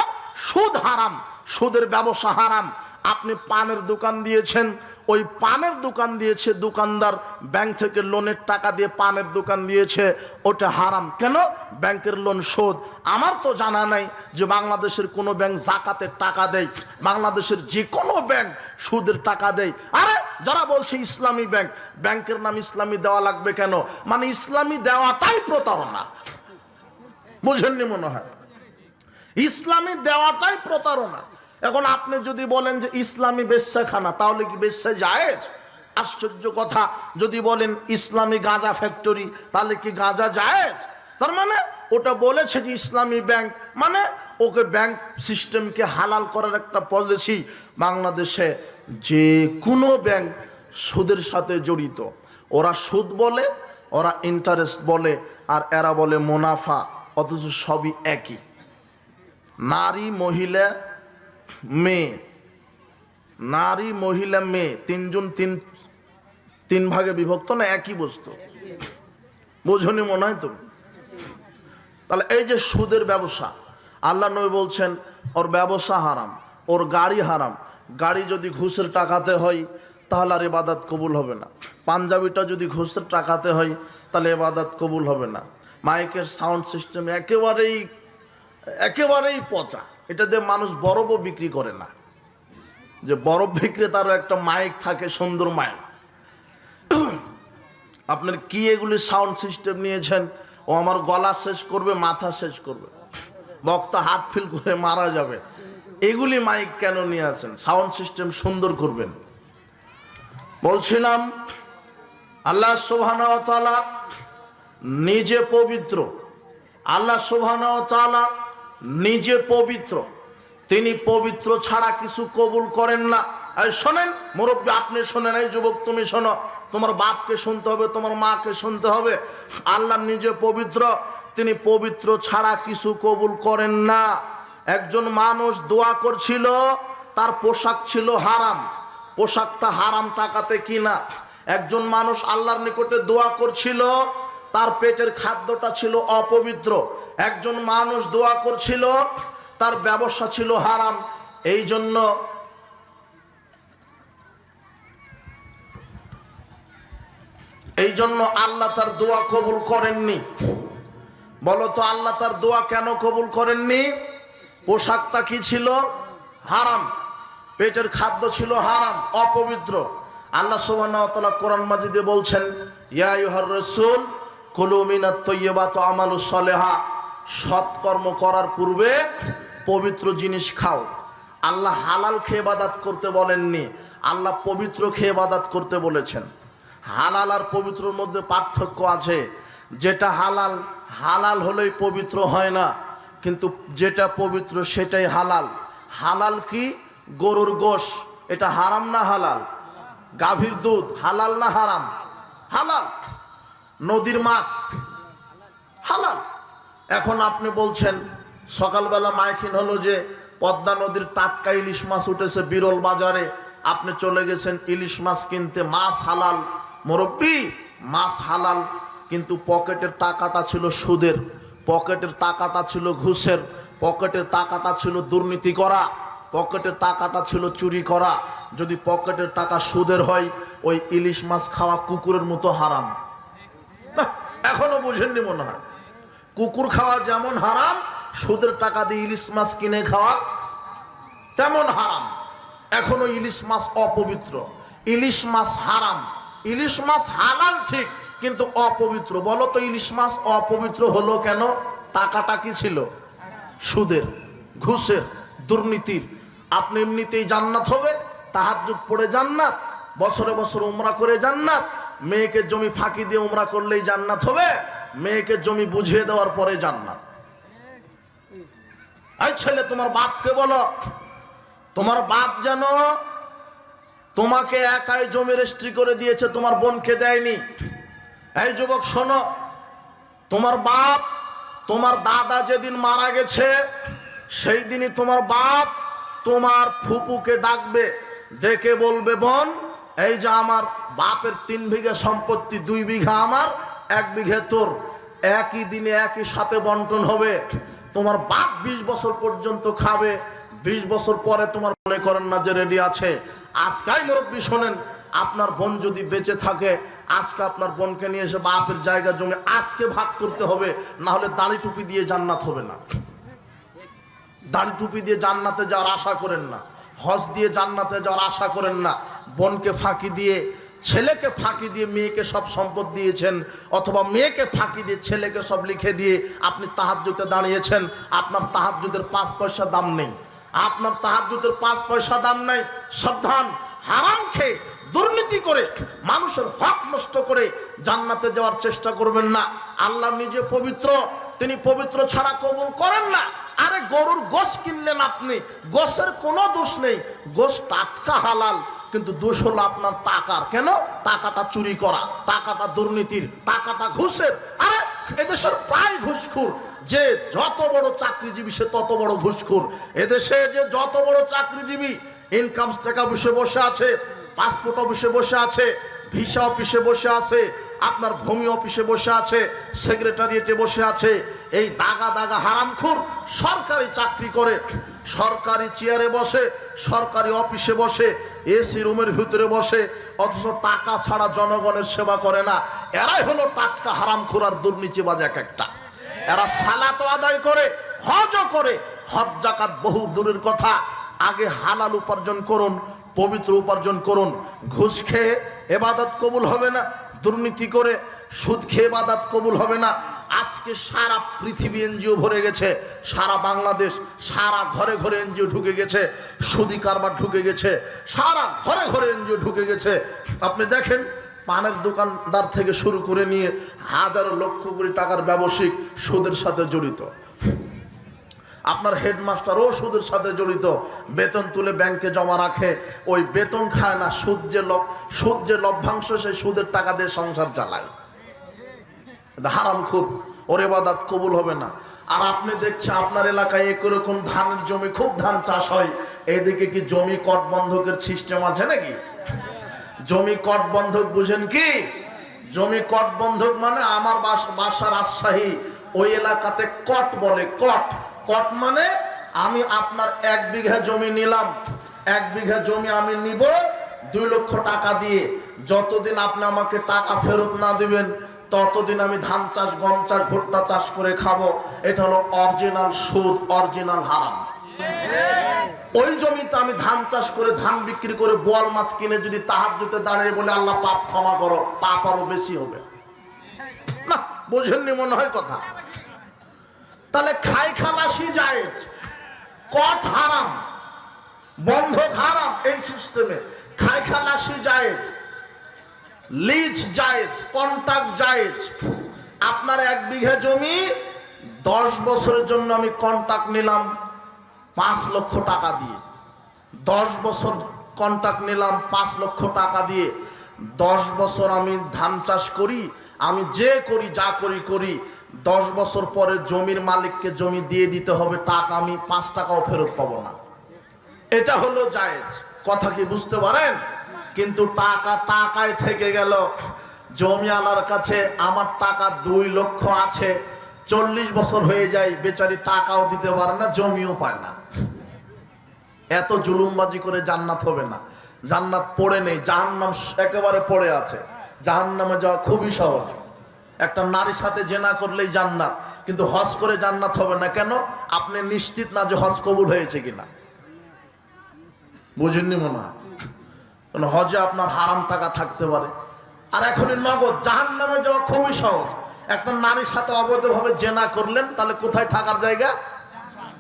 সুদ হারাম, সুদের ব্যবসা হারাম। আপনি পানের দোকান দিয়েছেন, ওই পানের দোকান দিয়েছে দোকানদার, ব্যাংক থেকে লোনের টাকা দিয়ে পানের দোকান দিয়েছে, ওটা হারাম। কেন? ব্যাংকের লোন সুদ। আমার তো জানা নাই যে বাংলাদেশের কোনো ব্যাংক জাকাতের টাকা দেয়, বাংলাদেশের যে কোনো ব্যাংক সুদের টাকা দেয়। আরে যারা বলছে ইসলামী ব্যাংক, ব্যাংকের নাম ইসলামী দেওয়া লাগবে কেন? মানে ইসলামী দেওয়াটাই প্রতারণা। বুঝেননি মনে হয়? ইসলামী দেওয়াটাই প্রতারণা। এখন আপনি যদি বলেন যে ইসলামী বেশ্যাখানা, তাহলে কি বেশ্যা জায়েজ? আশ্চর্য কথা। যদি বলেন ইসলামী গাঁজা ফ্যাক্টরি, তাহলে কি গাঁজা জায়েজ? তার মানে ওটা বলেছে যে ইসলামী ব্যাংক, মানে ওকে ব্যাংক সিস্টেমকে হালাল করার একটা পলিসি। বাংলাদেশে যে কোনো ব্যাংক সুদের সাথে জড়িত। ওরা সুদ বলে, ওরা ইন্টারেস্ট বলে, আর এরা বলে মুনাফা, অথচ সবই একই। নারী মহিলা মেয়ে, নারী মহিলা মেয়ে, তিনজন তিন ভাগে বিভক্ত না, একই বস্তু। বোঝনি মনে হয় তুমি? তাহলে এই যে সুদের ব্যবসা, আল্লাহ নবী বলছেন ওর ব্যবসা হারাম, ওর গাড়ি হারাম। গাড়ি যদি ঘুষের টাকাতে হয় তাহলে আর ইবাদত কবুল হবে না। পাঞ্জাবিটা যদি ঘুষের টাকাতে হয় তাহলে ইবাদত কবুল হবে না। মাইকের সাউন্ড সিস্টেম একেবারেই পচা। এটা দিয়ে মানুষ বরফও বিক্রি করে না, যে বরফ বিক্রেতারও একটা মাইক থাকে, সুন্দর মাইক। আপনার কি এগুলি সাউন্ড সিস্টেম নিয়েছেন? ও আমার গলা শেষ করবে, মাথা শেষ করবে, বক্তা হার্ট ফিল করে মারা যাবে। এগুলি মাইক কেন নিয়ে আসেন? সাউন্ড সিস্টেম সুন্দর করবেন। বলছিলাম আল্লাহ সুবহানাহু ওয়া তাআলা নিজে পবিত্র, আল্লাহ সুবহানাহু ওয়া তাআলা নিজে পবিত্র। তিনি পবিত্র ছাড়া কিছু কবুল করেন না। শোনেন মুরব্বী, আপনি শোনেন, এই যুবক তুমি শোনো, তোমার বাপকে শুনতে হবে, তোমার মাকে শুনতে হবে। আল্লাহ নিজে পবিত্র, তিনি পবিত্র ছাড়া কিছু কবুল করেন না। একজন মানুষ দোয়া করছিল, তার পোশাক ছিল হারাম, পোশাকটা হারাম টাকাতে কিনা। একজন মানুষ আল্লাহর নিকটে দোয়া করছিল, তার পেটের খাদ্যটা ছিল অপবিত্র। একজন মানুষ দোয়া করছিল, তার ব্যবসা ছিল হারাম। এই জন্য আল্লাহ তার দোয়া কবুল করেননি। বলো তো আল্লাহ তার দোয়া কেন কবুল করেননি? পোশাকটা কি ছিল? হারাম, পেটের খাদ্য ছিল হারাম, অপবিত্র। আল্লাহ সুবহানাহু ওয়া তাআলা কোরআন মাজিদে বলছেন, ইয়া আইয়ুহার রাসূল কুলু মিনাত তাইয়্যিবাত ওয়া আমালুস সালিহা, সৎকর্ম করার পূর্বে পবিত্র জিনিস খাও। আল্লাহ হালাল খেয়ে ইবাদত করতে বলেননি, আল্লাহ পবিত্র খেয়ে ইবাদত করতে বলেছেন। হালাল আর পবিত্রর মধ্যে পার্থক্য আছে। যেটা হালাল, হালাল হলেই পবিত্র হয় না, কিন্তু যেটা পবিত্র সেটাই হালাল। হালাল কি? গরুর গোশ, এটা হারাম না হালাল? গাভীর দুধ হালাল না হারাম? হালাল। নদীর মাছ হালাল। এখন আপনি বলছেন, সকালবেলা মাইকিং হলো যে পদ্মা নদীর টাটকা ইলিশ মাছ উঠেছে বিরল বাজারে, আপনি চলে গেছেন ইলিশ মাছ কিনতে, মাছ হালাল। মুরব্বি, মাছ হালাল, কিন্তু পকেটের টাকাটা ছিল সুদের, পকেটের টাকাটা ছিল ঘুষের, পকেটের টাকাটা ছিল দুর্নীতি করা, পকেটের টাকাটা ছিল চুরি করা। যদি পকেটের টাকা সুদের হয়, ওই ইলিশ মাছ খাওয়া কুকুরের মতো হারাম। এখনো বুঝেননি মনে হয়? কুকুর খাওয়া যেমন হারাম, সুদের টাকা দিয়ে ইলিশ মাছ কিনে খাওয়া তেমন হারাম। এখনো ইলিশ মাছ অপবিত্র, ইলিশ মাছ হারাম। ইলিশ মাছ হালাল ঠিক, কিন্তু অপবিত্র। বলো তো ইলিশ মাছ অপবিত্র হলো কেন? টাকাটা কি ছিল? সুদের, ঘুষের, দুর্নীতির। আপনি এমনিতেই জান্নাত হবে, তাহাজ্জুদ পড়ে জান্নাত, বছরে বছর উমরা করে জান্নাত। মেয়েকে জমি ফাঁকি দিয়ে উমরা করলেই জান্নাত হবে? মেয়েকে জমি বুঝিয়ে দেওয়ার পরে জান্নাত। এই ছেলে, তোমার বাপকে বলো, তোমার বাপ যেন তোমাকে একাই জমি রেজিস্ট্রি করে দিয়েছে, তোমার বোনকে দেয়নি। এই যুবক শোনো, তোমার বাপ, তোমার দাদা যেদিন মারা গেছে সেই দিনই তোমার বাপ তোমার ফুপুকে ডাকবে, ডেকে বলবে, বোন, এই যে আমার বাপের 3 বিঘা সম্পত্তি, 2 বিঘা আমার, 1 বিঘা তোর, একই দিনে একই সাথে বন্টন হবে। তোমার বাপ 20 বছর পর্যন্ত খাবে, 20 বছর পরে তোমার মনে করেন না যে রেডি আছে। আজকাই মুরব্বী শোনেন, আপনার বোন যদি বেঁচে থাকে, আজকে আপনার বোনকে নিয়ে এসে বাপের জায়গা জমি আজকে ভাগ করতে হবে, না হলে দাড়ি টুপি দিয়ে জান্নাত হবে না। দাড়ি টুপি দিয়ে জান্নাতে যাওয়ার আশা করেন না, হজ দিয়ে জান্নাতে যাওয়ার আশা করেন না। বোনকে ফাঁকি দিয়ে, ছেলেকে ফাঁকি দিয়ে মেয়েকে সব সম্পদ দিয়েছেন, অথবা মেয়েকে ফাঁকি দিয়ে ছেলেকে সব লিখে দিয়ে আপনি তাহাজ্জুদে দাঁড়িয়েছেন। আপনার তাহাজ্জুদের 5 পয়সা দাম নেই, আপনার তাহাজ্জুদের 5 পয়সা দাম নাই। সাবধান, হারাম খেয়ে দুর্নীতি করে মানুষের হক নষ্ট করে জান্নাতে যাওয়ার চেষ্টা করবেন না। আল্লাহ নিজে পবিত্র, তিনি পবিত্র ছাড়া কবুল করেন না। আরে গরুর গোশ কিনলেন আপনি, গোশের কোনো দোষ নেই, গোশ টাটকা হালাল, কিন্তু দোষ হলো আপনার টাকার। কেন? টাকাটা চুরি করা, টাকাটা দুর্নীতির, টাকাটা ঘুষের। আরে এদেশের প্রায় ঘুষখোর, যে যত বড় চাকরিজীবী সে তত বড় ঘুষখোর। এদেশে যে যত বড় চাকরিজীবী, ইনকাম ট্যাক্স অফিসে বসে আছে, পাসপোর্ট অফিসে বসে আছে, ভিসা অফিসে বসে আছে, আপনার ভূমি অফিসে বসে আছে, সেক্রেটারিয়েটে বসে আছে, এই দাগা দাগা হারামখোর সরকারি চাকরি করে, সরকারি চেয়ারে বসে, সরকারি অফিসে বসে, এসি রুমের ভিতরে বসে, অথচ টাকা ছাড়া জনগণের সেবা করে না। এরাই হলো টাটকা হারামখোর আর দুর্নীতিবাজ এক একটা। এরা সালাত আদায় করে, হজও করে, হজ যাকাত বহু দূরের কথা। আগে হালাল উপার্জন করুন, পবিত্র উপার্জন করুন। ঘুষ খেয়ে ইবাদত কবুল হবে না, দুর্নীতি করে সুদ খেয়ে ইবাদত কবুল হবে না। আজকে সারা পৃথিবী এনজিও ভরে গেছে, সারা বাংলাদেশ, সারা ঘরে ঘরে এনজিও ঢুকে গেছে, সুদি কারবার ঢুকে গেছে, সারা ঘরে ঘরে এনজিও ঢুকে গেছে। আপনি দেখেন, পানের দোকানদার থেকে শুরু করে নিয়ে হাজারো লক্ষ কোটি টাকার ব্যবসায়িক সুদের সাথে জড়িত। আপনার হেডমাস্টারও সুদের সাথে জড়িত, বেতন তুলে ব্যাংকে জমা রাখে, ওই বেতন খায় না, সুদ যে লভ্যাংশ, সেই সুদের টাকা দিয়ে সংসার চালায়। হারামখোর, ওর ইবাদত কবুল হবে না। আর আপনি দেখছেন আপনার এলাকায় এরকম ধানের জমি, খুব ধান চাষ হয়, এইদিকে কি জমি কট বন্ধকের সিস্টেম আছে নাকি? জমি কট বন্ধক বুঝেন কি? জমি কট বন্ধক মানে, আমার বাসা রাজশাহী, ওই এলাকাতে কট বলে। কট মানে আমি আপনার 1 বিঘা জমি নিলাম, 1 বিঘা জমি আমি নিব 2 লক্ষ টাকা দিয়ে, যতদিন আপনি আমাকে টাকা ফেরত না দিবেন ততদিন আমি ধান চাষ, গম চাষ, ভুট্টা চাষ করে খাবো। এটা হলো অরিজিনাল সুদ, অরিজিনাল হারাম। ওই জমিতে আমি ধান চাষ করে, ধান বিক্রি করে, বোয়াল মাছ কিনে যদি তাহাজ্জুদে দাঁড়িয়ে বলে আল্লাহ পাপ ক্ষমা করো, পাপ আরো বেশি হবে না। বোঝেননি মনে হয় কথা? তাহলে খাই খালাসি জায়েজ, কট হারাম, বন্ধক হারাম। এই সিস্টেমে খাই খালাসি জায়েজ, লিজ জায়েজ, কন্ট্রাক্ট জায়েজ। আপনার 1 বিঘা জমি 10 বছরের জন্য আমি কন্ট্রাক্ট নিলাম 5 লক্ষ টাকা দিয়ে, 10 বছর কন্ট্রাক্ট নিলাম 5 লক্ষ টাকা দিয়ে। 10 বছর আমি ধান চাষ করি, আমি যে করি, যা করি, 10 বছর পরে জমির মালিককে জমি দিয়ে দিতে হবে, টাকা আমি 5 টাকাও ফেরত পাবো না। এটা হলো জায়েজ। কথা কি বুঝতে পারেন? কিন্তু টাকা টাকায় থেকে গেল। জমিওয়ালার কাছে আমার টাকা 2 লক্ষ আছে, 40 বছর হয়ে যায়, বেচারি টাকাও দিতে পারে না, জমিও পায় না। এত জুলুমবাজি করে জান্নাত হবে না। জান্নাত পড়ে নেই, জাহান্নাম একেবারে পড়ে আছে। জাহান্নামে যাওয়া খুবই সহজ। একটা নারীর সাথে জেনা করলেই জান্নাত, কিন্তু হজ করে জান্নাত হবে না। কেন? আপনি নিশ্চিত না যে হজ কবুল হয়েছে কিনা। বুঝেননি মনে হয়? হজে আপনার হারাম টাকা থাকতে পারে। আর এখনই নগদ। জাহান্নামে যাওয়া খুবই সহজ। একটা নারীর সাথে অবৈধভাবে জেনা করলেন, তাহলে কোথায় থাকার জায়গা?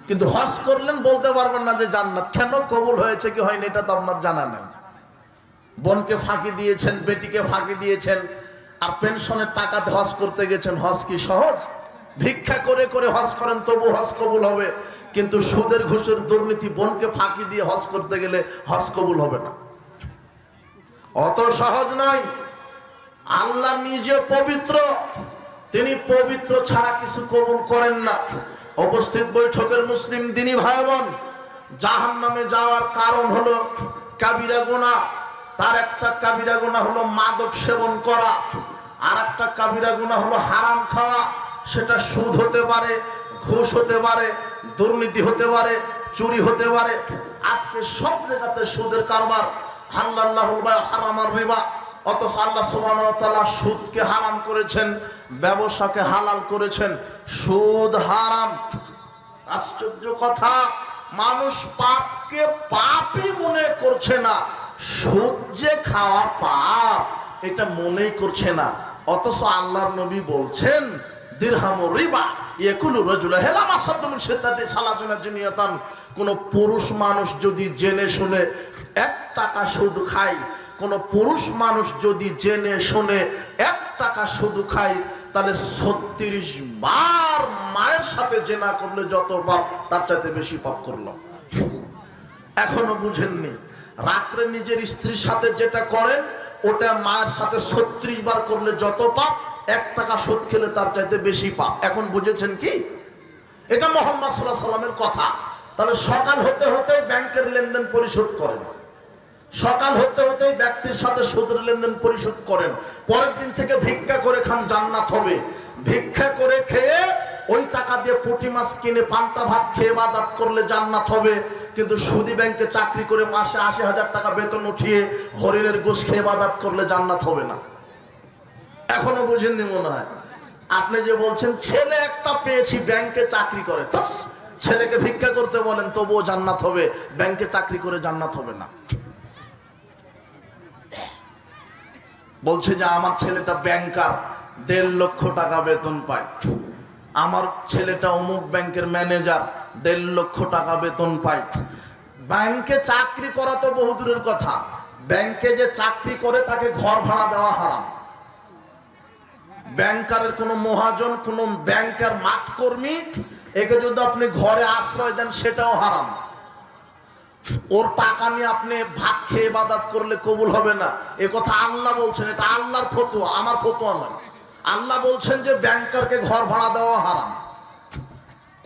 কিন্তু হজ করলেন বলতে পারবেন না যে জান্নাত। কেন কবুল হয়েছে কি হয়নি এটা তো আপনার জানা নেই। বোনকে ফাঁকি দিয়েছেন, বেটিকে ফাঁকি দিয়েছেন, আর পেনশনের টাকাতে হজ করতে গেছেন। হজ কি সহজ? ভিক্ষা করে করে হজ করেন তবু হজ কবুল হবে, কিন্তু সুদের ঘুষের দুর্নীতি বোনকে ফাঁকি দিয়ে হজ করতে গেলে হজ কবুল হবে না। অত সহজ নয়। আল্লাহ নিজে পবিত্র, তিনি পবিত্র ছাড়া কিছু কবুল করেন না। উপস্থিত বৈঠকের মুসলিম দিনী ভাই বোন, জাহান্নামে যাওয়ার কারণ হলো কাবিরা গুনাহ। তার একটা কাবিরা গুনাহ হলো মাদক সেবন করা, আর একটা কাবিরা গুনাহ হলো হারাম খাওয়া। সেটা সুদ হতে পারে, ঘুষ হতে পারে, দুর্নীতি হতে পারে, চুরি হতে পারে। আজকে সব জায়গাতে সুদের কারবার। হালাল্লাহুল বায় হারামার রিবা। অথচ আল্লাহ সুবহানাহু ওয়া তাআলা সুদকে হারাম করেছেন, ব্যবসাকে হালাল করেছেন। সুদ হারাম। আশ্চর্য কথা, মানুষ পাপকে পাপই মনে করছে না, সুদ যে খাওয়া পাপ এটা মনেই করছে না। অথচ আল্লাহর নবী বলছেন দিরহামুর রিবা ইয়াকুলু রাজুলু হেলা মাসাদু মিন শিদ্দাতি সালাতুনা জিনিয়াতান। কোন পুরুষ মানুষ যদি জেনে শুনে 1 টাকা সুদ খায়, কোন পুরুষ মানুষ যদি জেনে শুনে 1 টাকা সুদ খায়, তাহলে 36 বার মায়ের সাথে জেনা করলে যত পাপ তার চাইতে বেশি পাপ করলো। এখনো বুঝেননি? রাত্রে নিজের স্ত্রীর সাথে যেটা করেন ওটা মায়ের সাথে 36 বার করলে যত পাপ, 1 টাকা সুদ খেলে তার চাইতে বেশি পাপ। এখন বুঝেছেন কি? এটা মুহাম্মদ সাল্লাল্লাহু আলাইহি ওয়াসাল্লামের কথা। তাহলে সকাল হতে হতে ব্যাংকের লেনদেন পরিশোধ করেন, সকাল হতে হতে ব্যক্তির সাথে সুদের লেনদেন পরিশোধ করেন, পরের দিন থেকে ভিক্ষা করে খান, জান্নাত হবে। ভিক্ষা করে খেয়ে ওই টাকা দিয়ে পুঁটি মাছ কিনে পান্তা ভাত খেয়ে ইবাদত করলে জান্নাত হবে। কিন্তু সুদী ব্যাংকে চাকরি করে মাসে 80,000 টাকা বেতন উঠিয়ে হরিণের গোশত খেয়ে ইবাদত করলে জান্নাত হবে না। এখনো বুঝেননি মনে হয়? আপনি যে বলছেন ছেলে একটা পেয়েছি ব্যাংকে চাকরি করে, ছেলেকে ভিক্ষা করতে বলেন তবুও জান্নাত হবে, ব্যাংকে চাকরি করে জান্নাত হবে না। বলছে যে আমার ছেলেটা ব্যাংকার, 1.5 লক্ষ টাকা বেতন পায়। আমার ছেলেটা অমুক ব্যাংকের ম্যানেজার, 1.5 লক্ষ টাকা বেতন পায়। ব্যাংকে চাকরি করা তো বহু দূরের কথা, ব্যাংকে যে চাকরি করে তাকে ঘর ভাড়া দেওয়া হারাম। ব্যাংকারের কোন মহাজন, কোন ব্যাংকার মাঠ কর্মী, একে যদি আপনি ঘরে আশ্রয় দেন সেটাও হারাম। ওর টাকা নিয়ে আপনি ভাত খেয়ে ইবাদত করলে কবুল হবে না, এ কথা আল্লাহ বলছেন। এটা আল্লাহর ফতোয়া, আমার ফতোয়া নয়। আল্লাহ বলছেন যে ব্যাংকারকে ঘর ভাড়া দেওয়া হারাম।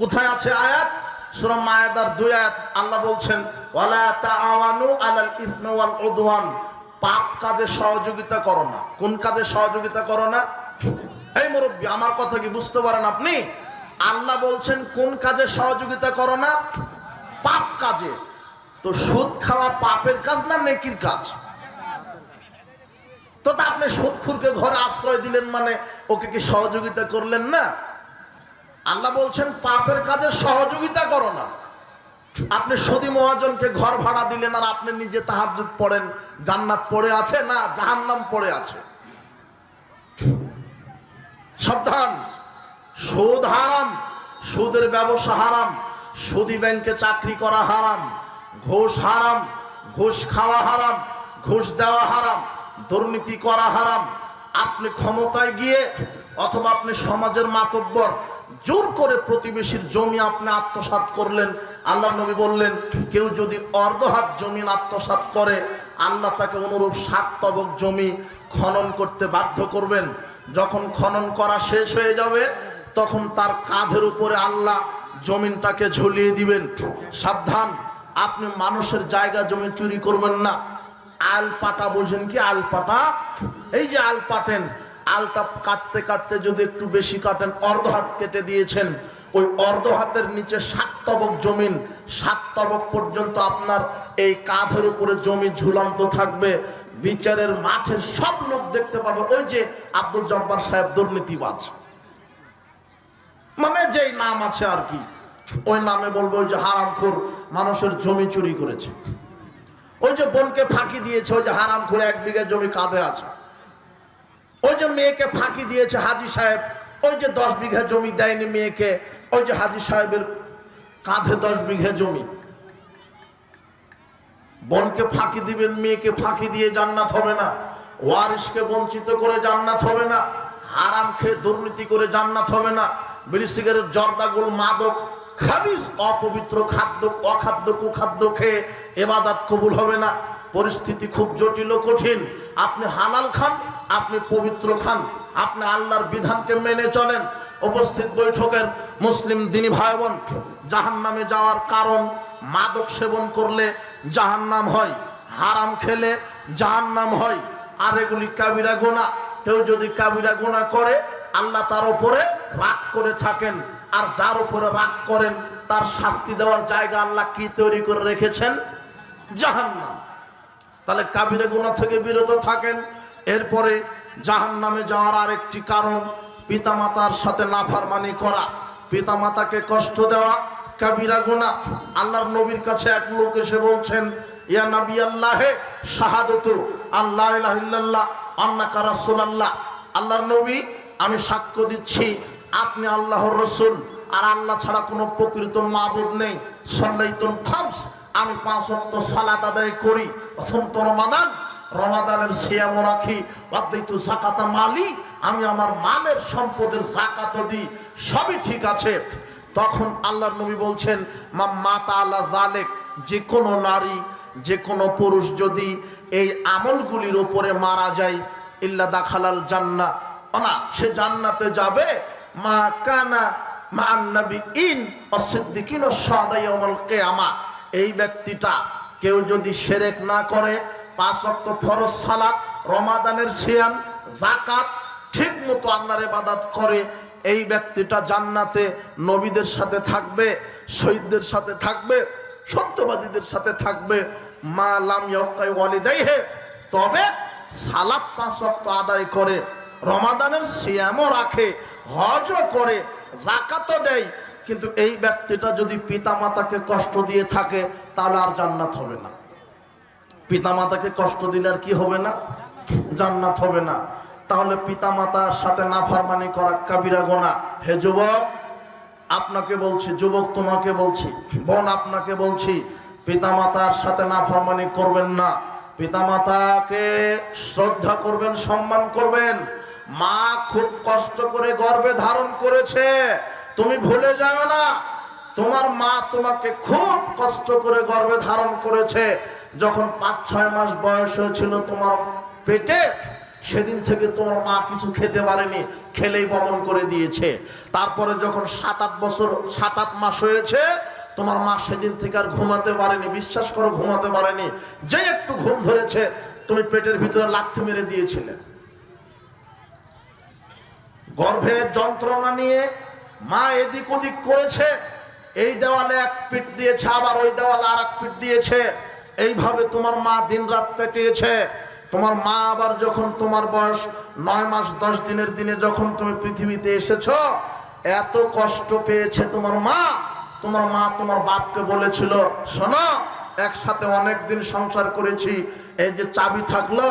কোথায় আছে আয়াত? সূরা মায়েদার 2 আয়াত। আল্লাহ বলছেন ওয়ালা তাআওয়ানু আলাল ইসমি ওয়াল উদওয়ান। পাপ কাজে সহযোগিতা করো না। কোন কাজে সহযোগিতা করো না? এই মুরব্বী, আমার কথা কি বুঝতে পারেন আপনি? আল্লাহ বলছেন কোন কাজে সহযোগিতা করো না? পাপ কাজে। তো সুদ খাওয়া পাপের কাজ না নেকির কাজ? তো আপনি সুদখোরকে ঘরে আশ্রয় দিলেন মানে ওকে কি সহযোগিতা করলেন না? আল্লাহ বলছেন পাপের কাজে সহযোগিতা করো না। আপনি সুদী মহাজনকে ঘর ভাড়া দিলেন আর আপনি নিজে তাহাজ্জুদ পড়েন, জান্নাত পড়ে আছে না জাহান্নাম পড়ে আছে? সাবধান, সুদ হারাম, সুদের ব্যবসা হারাম, সুদী ব্যাংকে চাকরি করা হারাম, ঘুষ হারাম, ঘুষ খাওয়া হারাম, ঘুষ দেওয়া হারাম, দুর্নীতি করা হারাম। আপনি ক্ষমতায় গিয়ে অথবা আপনি সমাজের মাতব্বর, জোর করে প্রতিবেশীর জমি আপনি আত্মসাৎ করলেন। আল্লাহর নবী বললেন কেউ যদি অর্ধহাত জমি আত্মসাৎ করে আল্লাহ তাকে অনুরূপ 7 তবক জমি খনন করতে বাধ্য করবেন। যখন খনন করা শেষ হয়ে যাবে তখন তার কাঁধের উপরে আল্লাহ জমিনটাকে ঝুলিয়ে দিবেন। সাবধান, আপনি মানুষের জায়গা জমি চুরি করবেন না। আল পাটা বোঝেন কি? আল পাটা, এই যে আল পাটেন, আলটা কাটতে কাটতে যদি একটু বেশি কাটেন, অর্ধ হাত কেটে দিয়েছেন, ওই অর্ধ হাতের নিচে 7 তবক জমিন, 7 তবক পর্যন্ত আপনার এই কাঁধের উপরে জমি ঝুলন্ত থাকবে। বিচারের মাঠের সব লোক দেখতে পাবে ওই যে আব্দুল জব্বার সাহেব দুর্নীতিবাজ, মানে যেই নাম আছে আর কি, ওই নামে বলবো ওই যে হারামখোর, মানুষের জমি চুরি করেছে। ওই যে বোনকে ফাঁকি দিয়েছে, ওই যে হারামখোর 1 বিঘা জমি কাঁধে আছে। ওই যে মেয়েকে ফাঁকি দিয়েছে হাজী সাহেব, ওই যে 10 বিঘা জমি দেয়নি মেয়েকে, ওই যে হাজী সাহেবের কাঁধে 10 বিঘে জমি, বোনকে ফাঁকি দিবেন, মেয়েকে ফাঁকি দিয়ে জান্নাত হবে না, ওয়ারিসকে বঞ্চিত করে জান্নাত হবে না, হারাম খেয়ে দুর্নীতি করে জান্নাত হবে না, বিড়ি সিগারেট জর্দাগুল মাদক খাবিস অপবিত্র খাদ্য অখাদ্য কুখাদ্য খেয়ে ইবাদত কবুল হবে না। পরিস্থিতি খুব জটিল ও কঠিন। আপনি হালাল খান, আপনি পবিত্র খান, আপনি আল্লাহর বিধানকে মেনে চলেন। উপস্থিত বৈঠকের মুসলিম দিনী ভাই বোন, জাহান্নামে যাওয়ার কারণ মাদক সেবন করলে জাহান্নাম হয়, হারাম খেলে জাহান্নাম হয়, আর এগুলি কাবিরা গুনাহ। কেউ যদি কাবিরা গুনাহ করে আল্লাহ তার উপরে রাগ করে থাকেন, আর যার উপরে রাগ করেন তার শাস্তি দেওয়ার জায়গা আল্লাহ কি তৈরি করে রেখেছেন? জাহান্নাম। তাহলে কাবিরা গুনাহ থেকে বিরত থাকেন। এরপরে জাহান্নামে যাওয়ার আরেকটি কারণ পিতামাতার সাথে নাফরমানি করা, পিতামাতাকে কষ্ট দেওয়া কাবিরা গুনাহ। আল্লাহর নবীর কাছে এক লোক এসে বলছেন, ইয়া নবী আল্লাহে শাহাদাতু আল্লা ইলাহা ইল্লাল্লাহ আন্নাকা রাসূলুল্লাহ। আল্লাহর নবী, আমি সাক্ষ্য দিচ্ছি আপনি আল্লাহর রাসূল, আর আল্লাহ ছাড়া কোনো প্রকৃত মাবুদ নেই। সাল্লাইতুল খামস, আমি 5 ওয়াক্ত সালাত আদায় করি। সুমতু রমাদান, রমাদানের সিয়াম রাখি। ওয়াদাইতু যাকাতা মালি, আমি আমার মালের সম্পদের যাকাত দিই। সবই ঠিক আছে। তখন আল্লাহর নবী বলছেন, মাতা আলা যালিক, যে কোনো নারী যে কোনো পুরুষ যদি এই আমলগুলির উপরে মারা যায়, ইল্লা দাখালাল জান্নাহ, না সে জান্নাতে যাবে। মা কানা মান নবিয়িন ওয়াস সিদ্দিকিন ওয়াস শুহাদা ইয়াউমুল কিয়ামা। এই ব্যক্তিটা কেউ যদি শিরক না করে, 5 ওয়াক্ত ফরজ সালাত, রমাদানের সিয়াম, যাকাত ঠিক মতো আল্লাহর ইবাদত করে, এই ব্যক্তিটা জান্নাতে নবীদের সাথে থাকবে, শহীদদের সাথে থাকবে, সত্যবাদীদের সাথে থাকবে। মা লাম ইয়াক্কাই ওয়ালিদাইহি, তবে সালাত 5 ওয়াক্ত আদায় করে, রমাদানের সিয়ামও রাখে, হজও করে, যাকাতও দেয়, কিন্তু এই ব্যক্তিটা যদি পিতামাতাকে কষ্ট দিয়ে থাকে তাহলে আর জান্নাত হবে না। পিতামাতাকে কষ্ট দিলে আর কি হবে না? জান্নাত হবে না। তাহলে পিতামাতার সাথে নাফরমানি করা কাবিরা গুনাহ। হে যুবক, আপনাকে বলছি, যুবক তোমাকে বলছি, বোন আপনাকে বলছি, পিতামাতার সাথে নাফরমানি করবেন না। পিতামাতাকে শ্রদ্ধা করবেন, সম্মান করবেন। মা খুব কষ্ট করে গর্ভে ধারণ করেছে, তুমি ভুলে যাও না। তোমার মা তোমাকে খুব কষ্ট করে গর্ভে ধারণ করেছে। যখন 5-6 মাস বয়স হয়েছিল তোমার পেটে, সেদিন থেকে তোমার মা কিছু খেতে পারেনি, খেলেই বমন করে দিয়েছে। তারপরে যখন 7-8 বছর 7-8 মাস হয়েছে, তোমার মা সেদিন থেকে আর ঘুমাতে পারেনি। বিশ্বাস করো, ঘুমাতে পারেনি। যে একটু ঘুম ধরেছে তুমি পেটের ভিতরে লাথি মেরে দিয়েছিলে। গর্ভের যন্ত্রণা নিয়ে মা এদিক ওদিক করেছে, এই দেওয়ালে এক পিঠ দিয়েছে, আবার ওই দেওয়ালে আর এক পিঠ দিয়েছে। এইভাবে তোমার মা দিন রাত কাটিয়েছে। তোমার মা আবার যখন তোমার বয়স 9 মাস 10 দিনের দিনে যখন তুমি পৃথিবীতে এসেছো, এত কষ্ট পেয়েছে তোমার মা। তোমার মা তোমার বাপকে বলেছিল, শোনো, একসাথে অনেক দিন সংসার করেছি, এই যে চাবি থাকলো,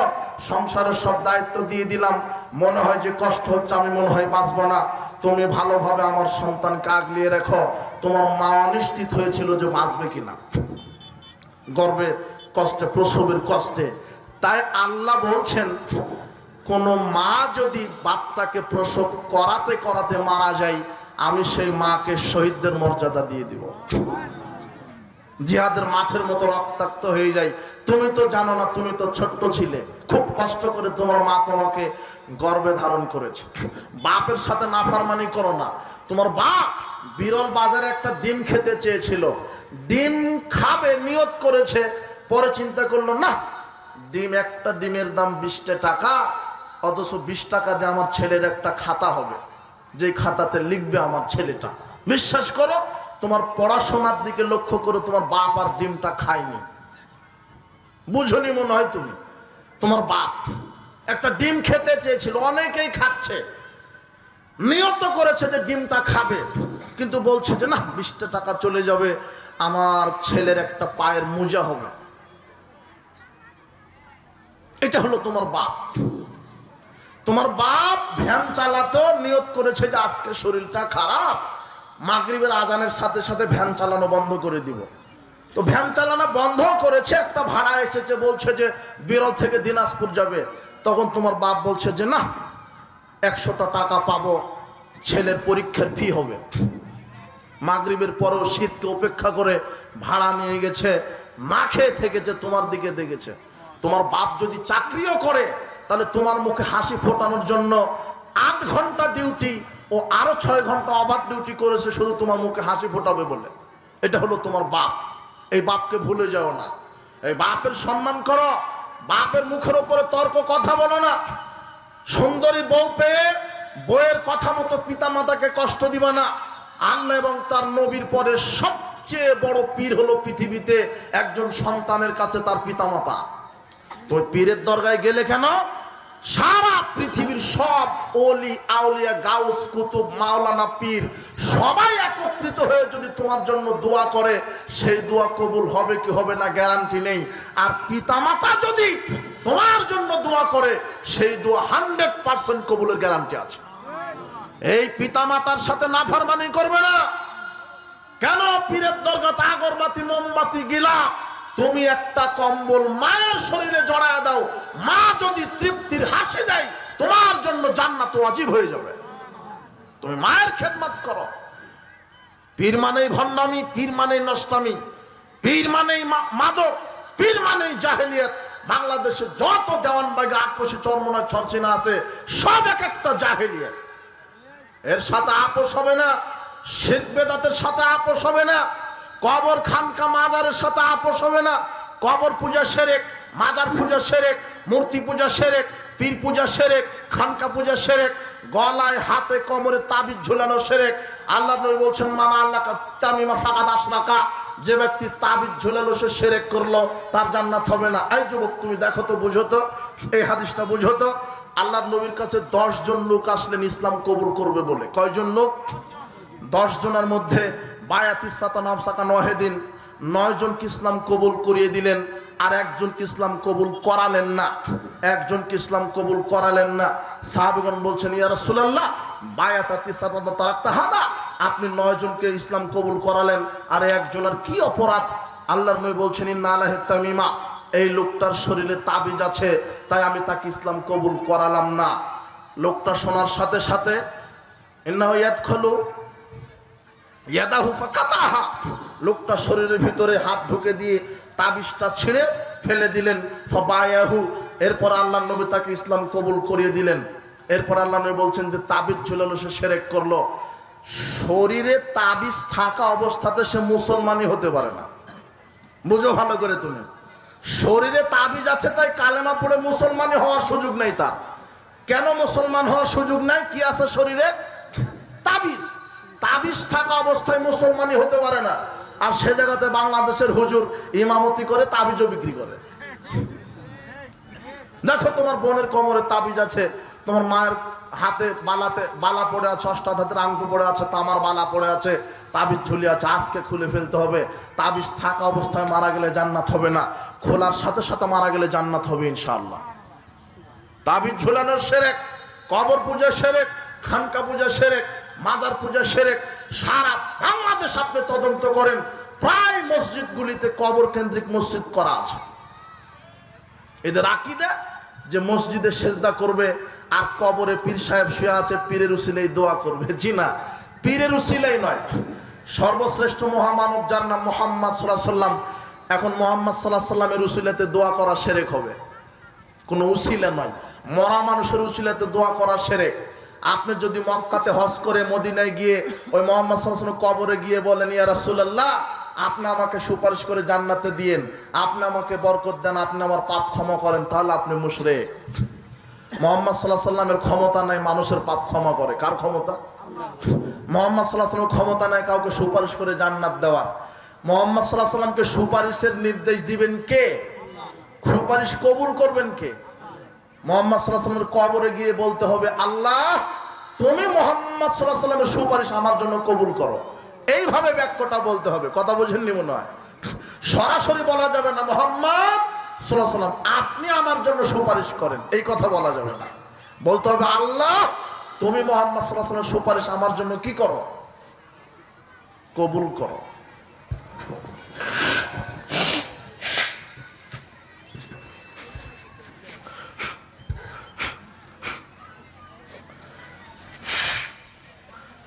সংসারের সব দায়িত্ব দিয়ে দিলাম, মনে হয় যে কষ্ট হচ্ছে, আমি মনে হয় বাঁচবো না, তুমি ভালোভাবে আমার সন্তানকে আগলিয়ে রেখো। তোমার মা অনিশ্চিত হয়েছিল যে বাঁচবে কিনা, গর্ভের কষ্টে, প্রসবের কষ্টে। তাই আল্লাহ বলছেন, কোন মা যদি বাচ্চাকে প্রসব করাতে করাতে মারা যায়, আমি সেই মাকে শহীদদের মর্যাদা দিয়ে দিব, জিহাদের মাঠের মতো রক্তাক্ত হয়ে যায়। তুমি তো জানো না, তুমি তো ছোট্ট ছিলে, খুব কষ্ট করে তোমার মা তোমাকে গর্ভে ধারণ করেছে। বাপের সাথে নাফরমানি করো না। তোমার বাপ বিরল বাজারে একটা ডিম খেতে চেয়েছিল, ডিম খাবে নিয়ত করেছে, পরে চিন্তা করলো, না, ডিম, একটা ডিমের দাম 20 টাকা, অথচ 20 টাকা দিয়ে আমার ছেলের একটা খাতা হবে, যে খাতাতে লিখবে আমার ছেলেটা। বিশ্বাস করো, তোমার পড়াশোনার দিকে লক্ষ্য করে তোমার বাপ আর ডিমটা খায়নি। বুঝনি মনে হয় তুমি। তোমার বাপ একটা ডিম খেতে চেয়েছিল, অনেকেই খাচ্ছে, নিয়ত করেছে যে ডিমটা খাবে, কিন্তু বলছে যে না, 20 টাকা চলে যাবে, আমার ছেলের একটা পায়ের মোজা হবে। এটা হলো তোমার বাপ। তোমার বাপ ভ্যান চালাতো, নিয়ত করেছে যে আজকে শরীরটা খারাপ, মাগরিবের আজানের সাথে সাথে ভ্যান চালানো বন্ধ করে দিব। তো ভ্যান চালানো বন্ধ করেছে, একটা ভাড়া এসেছে, বলছে যে বিরল থেকে দিনাজপুর যাবে। তখন তোমার বাপ বলছে যে না, 100টা টাকা পাবো, ছেলের পরীক্ষার ফি হবে। মাগরিবের পরেও শীতকে উপেক্ষা করে ভাড়া নিয়ে গেছে, না খেয়ে থেকেছে, তোমার দিকে দেখেছে। তোমার বাপ যদি চাকরিও করে তাহলে তোমার মুখে হাসি ফোটানোর জন্য 8 ঘন্টা ডিউটি ও আরো 6 ঘন্টা অবাধ ডিউটি করেছে, শুধু তোমার মুখে হাসি ফোটাবে বলে। এটা হলো তোমার বাপ। এই বাপকে ভুলে যাও না, এই বাপের সম্মান করো, বাপের মুখের উপরে তর্ক কথা বলো না। সুন্দরী বউ পেয়ে বউয়ের কথা মতো পিতা মাতাকে কষ্ট দিবা না। আল্লাহ এবং তার নবীর পরে সবচেয়ে বড় পীর হলো পৃথিবীতে একজন সন্তানের কাছে তার পিতামাতা। তো পীরের দরগায় গেলে কেন? সারা পৃথিবীর সব ওলি আউলিয়া গাউস কুতুব মাওলানা পীর সবাই একত্রিত হয়ে যদি তোমার জন্য দোয়া করে, সেই দোয়া কবুল হবে কি হবে না গ্যারান্টি নেই। আর পিতামাতা যদি তোমার জন্য দোয়া করে, সেই দোয়া 100% কবুলের গ্যারান্টি আছে। এই পিতামাতার সাথে নাফরমানি করবে না। কেন পীরের দরগাতে আগরবাতি মোমবাতি গিলা, তুমি একটা কম্বল মায়ের শরীরে জড়ায় দাও, মা যদি তৃপ্তির হাসি দেয়, তোমার জন্য জান্নাত ওয়াজিব হয়ে যাবে। তুমি মায়ের খেদমত করো। পীর মানেই ভণ্ডামি, পীর মানেই নষ্টামি, পীর মানেই মাদক, পীর মানেই জাহেলিয়াত। বাংলাদেশে যত দেওয়ানবাগি আকর্ষি চরমনা চরচিনা আছে, সব এক একটা জাহেলিয়াত। এর সাথে আপোষ হবে না, শিরক বেদাতের সাথে আপোষ হবে না, কবর খানকা মাজারের সাথে আপোষ হবে না। কবর পূজা শিরক, মাজার পূজা শিরক, মূর্তি পূজা শিরক, পীর পূজা শিরক, খানকা পূজা শিরক, গলায় হাতে কোমরে তাবিজ ঝুলানো শিরক। আল্লাহ নবী বলছেন মানা আল্লাহ তামিমা ফাকাদ আশরাকা, যে ব্যক্তি তাবিজ ঝুলালো সে শিরক করলো, তার জান্নাত হবে না। এই যুবক তুমি দেখো তো, বুঝো তো, এই হাদিসটা বুঝো তো। আল্লাহ নবীর কাছে 10 জন লোক আসলেন ইসলাম কবুল করবে বলে। কয়জন লোক? 10 জনের মধ্যে বায়াতিস সাতানাম সাকা 9 দিন 9 জনকে ইসলাম কবুল করিয়ে দিলেন, আর একজনকে ইসলাম কবুল করালেন না। একজনকে ইসলাম কবুল করালেন না। সাহাবীগণ বলছেন ইয়া রাসূলুল্লাহ বায়াতাতিস সাতানা তারাকতা হাদা, আপনি 9 জনকে ইসলাম কবুল করালেন, আর একজনের কি অপরাধ? আল্লাহর নবী বলছেন ইন্না আলাইহি তামিমা, এই লোকটার শরীরে তাবিজ আছে, তাই আমি তাকে ইসলাম কবুল করালাম না। লোকটা শোনার সাথে সাথে ইন্নাহু ইয়াদখুলু ইয়াদাহু ফাকাতাহা, লোকটা শরীরের ভিতরে হাত ঢুকে দিয়ে তাবিজটা ছিঁড়ে ফেলে দিলেন। ফাবায়াহু, এরপর আল্লাহর নবী তাকে ইসলাম কবুল করিয়ে দিলেন। এরপর আল্লাহ নবী বলছেন যে তাবিজ ঝুলালো সে শিরক করলো। শরীরে তাবিজ থাকা অবস্থাতে সে মুসলমানই হতে পারে না। বুঝো ভালো করে তুমি, শরীরে তাবিজ আছে তাই কালেমা পড়ে মুসলমানই হওয়ার সুযোগ নেই তার। কেন মুসলমান হওয়ার সুযোগ নাই? কি আছে শরীরে? তাবিজ। তাবিজ থাকা অবস্থায় মুসলমানই হতে পারে না। আর সে জায়গাতে বাংলাদেশের হুজুর ইমামতি করে, তাবিজও বিক্রি করে। দেখো তোমার বোনের কোমরে তাবিজ আছে, তোমার মায়ের হাতে বালা পড়ে আছে, অষ্টাধাতের আংটি পড়ে আছে, তামার বালা পড়ে আছে, তাবিজ ঝুলে আছে, আজকে খুলে ফেলতে হবে। তাবিজ থাকা অবস্থায় মারা গেলে জান্নাত হবে না, খোলার সাথে সাথে মারা গেলে জান্নাত হবে ইনশাআল্লাহ। তাবিজ ঝুলানোর শিরক, কবর পূজা শিরক, খানকা পূজা শিরক, মাজার পূজা শিরক। সারা বাংলাদেশ আপনি তদন্ত করেন, প্রায় মসজিদগুলিতে কবর কেন্দ্রিক মসজিদ করা আছে। এদের আকীদা যে মসজিদে সেজদা করবে আর কবরে পীর সাহেব শুয়ে আছে, পীরের উসিলাই দোয়া করবে। জি না, পীরের উসিলাই নয়, সর্বশ্রেষ্ঠ মহামানব যার নাম মুহাম্মদ সাল্লাল্লাহু আলাইহি ওয়াসাল্লাম, এখন মুহাম্মদ সাল্লাল্লাহু আলাইহি ওয়াসাল্লামের উসিলাতে দোয়া করা শিরক হবে। কোনো উসিলা নয়, মরা মানুষের উসিলাতে দোয়া করা শিরক। আপনি যদি মক্কাতে হজ করে মদিনায় গিয়ে ওই মুহাম্মদ সাল্লাল্লাহু আলাইহি ওয়াসাল্লাম কবরে গিয়ে বলেন ইয়া রাসূলুল্লাহ আপনি আমাকে সুপারিশ করে জান্নাতে দিয়েন, আপনি আমাকে বরকত দেন, আপনি আমার পাপ ক্ষমা করেন, তাহলে আপনি মুশরিক। মুহাম্মদ সাল্লাল্লাহু আলাইহি ওয়াসাল্লামের ক্ষমতা নাই মানুষের পাপ ক্ষমা করে। কার ক্ষমতা? মুহাম্মদ সাল্লাল্লাহু আলাইহি ওয়াসাল্লামের ক্ষমতা নাই কাউকে সুপারিশ করে জান্নাত দেওয়ার। মুহাম্মদ সাল্লাল্লাহু আলাইহি ওয়াসাল্লামকে সুপারিশের নির্দেশ দিবেন কে? সুপারিশ কবুল করবেন কে? মুহাম্মদ সাল্লাল্লাহু আলাইহি ওয়াসাল্লামের কবরে গিয়ে বলতে হবে আল্লাহ তুমি মুহাম্মদ সাল্লাল্লাহু আলাইহি ওয়াসাল্লামের সুপারিশ আমার জন্য কবুল করো। এইভাবে বাক্যটা বলতে হবে। কথা বুঝেননি মনে হয়? সরাসরি বলা যাবে না মুহাম্মদ সাল্লাল্লাহু আলাইহি ওয়াসাল্লাম আপনি আমার জন্য সুপারিশ করেন, এই কথা বলা যাবে না। বলতে হবে আল্লাহ তুমি মুহাম্মদ সাল্লাল্লাহু আলাইহি ওয়াসাল্লামের সুপারিশ আমার জন্য কি করো? কবুল করো।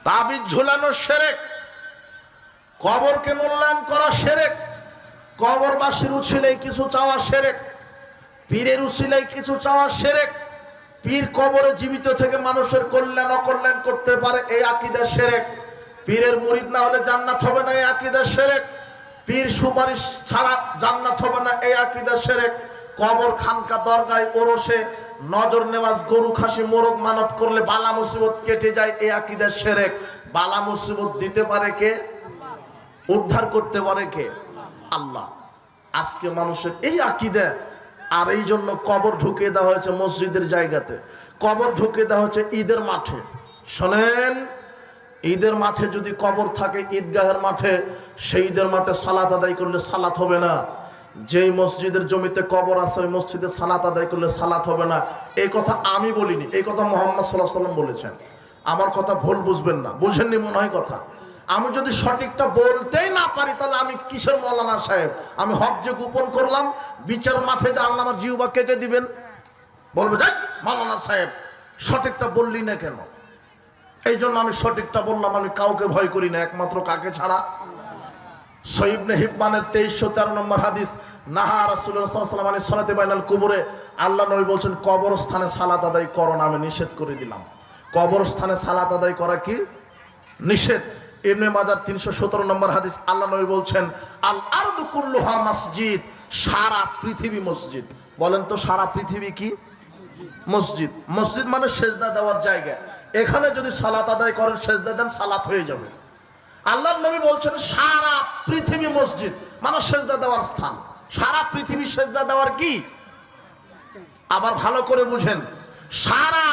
তাবিজ ঝুলানো শিরক, কবরকে মূল্যায়ন করা শিরক, কবরবাসীর উছিলায় কিছু চাওয়া শিরক, পীরের উছিলায় কিছু চাওয়া শিরক, পীর কবরে জীবিত থেকে মানুষের কল্যাণ অকল্যাণ করতে পারে এই আকীদা শিরক, পীরের মুরিদ না হলে জান্নাত হবে না এই আকীদা শিরক, পীর সুপারিশ ছাড়া জান্নাত হবে না এই আকীদা শিরক, কবর খানকা দরগায় ওরসে নজর নেওয়াজ গরু খাসি মোরগ মানত করলে বালা মুসিবত কেটে যায় এই আকীদা শিরক। বালা মুসিবত দিতে পারে কে? উদ্ধার করতে পারে কে? আল্লাহ। আজকে মানুষের এই আকীদা, আর এই জন্য কবর ঢুকিয়ে দেওয়া হয়েছে মসজিদের জায়গাতে, কবর ঢুকিয়ে দেওয়া হচ্ছে ঈদের মাঠে। শোনেন, ঈদের মাঠে যদি কবর থাকে ঈদগাহের মাঠে, সেই ঈদের মাঠে সালাত আদায় করলে সালাত হবে না। যেই মসজিদের জমিতে কবর আছে ওই মসজিদে সালাত আদায় করলে সালাত হবে না। এই কথা আমি বলিনি, এই কথা মুহাম্মদ সাল্লাল্লাহু আলাইহি ওয়াসাল্লাম বলেছেন। আমার কথা ভুল বুঝবেন না, বুঝেননি মনে হয় কথা। আমি যদি সঠিকটা বলতেই না পারি তাহলে আমি কিসের মৌলানা সাহেব? আমি হক যে গোপন করলাম, বিচার মাঠে যে আল্লাহ আমার জিহ্বা কেটে দিবেন, বলবো যাই মৌলানা সাহেব সঠিকটা বললি না কেন? এই জন্য আমি সঠিকটা বললাম। আমি কাউকে ভয় করি না, একমাত্র কাকে ছাড়া? সহিহ ইবনে হিব্বানের 2313 নম্বর হাদিস, নাহা রাসূলুল্লাহ সাল্লাল্লাহু আলাইহি ওয়াসাল্লাম আনি সালাতি বাইনাল কুবুরে, আল্লাহ নবী বলেন কবরস্থানে সালাত আদায় করো না, আমি নিষেধ করে দিলাম। কবরস্থানে সালাত আদায় করা কি নিষেধ। ইবনে মাজার 317 নম্বর হাদিস, আল্লাহ নবী বলছেন আল আরদু কুল্লুহা মসজিদ, সারা পৃথিবী মসজিদ। বলেন তো সারা পৃথিবী কি মসজিদ? মসজিদ মানে সেজদা দেওয়ার জায়গা। এখানে যদি সালাত আদায় করেন, সেজদা দেন, সালাত হয়ে যাবে। আল্লাহর নবী বলছেন সারা পৃথিবী মসজিদ মানে সেজদা দেওয়ার স্থান। সারা পৃথিবী সেজদা দেওয়ার কি? আবার ভালো করে বুঝেন, সারা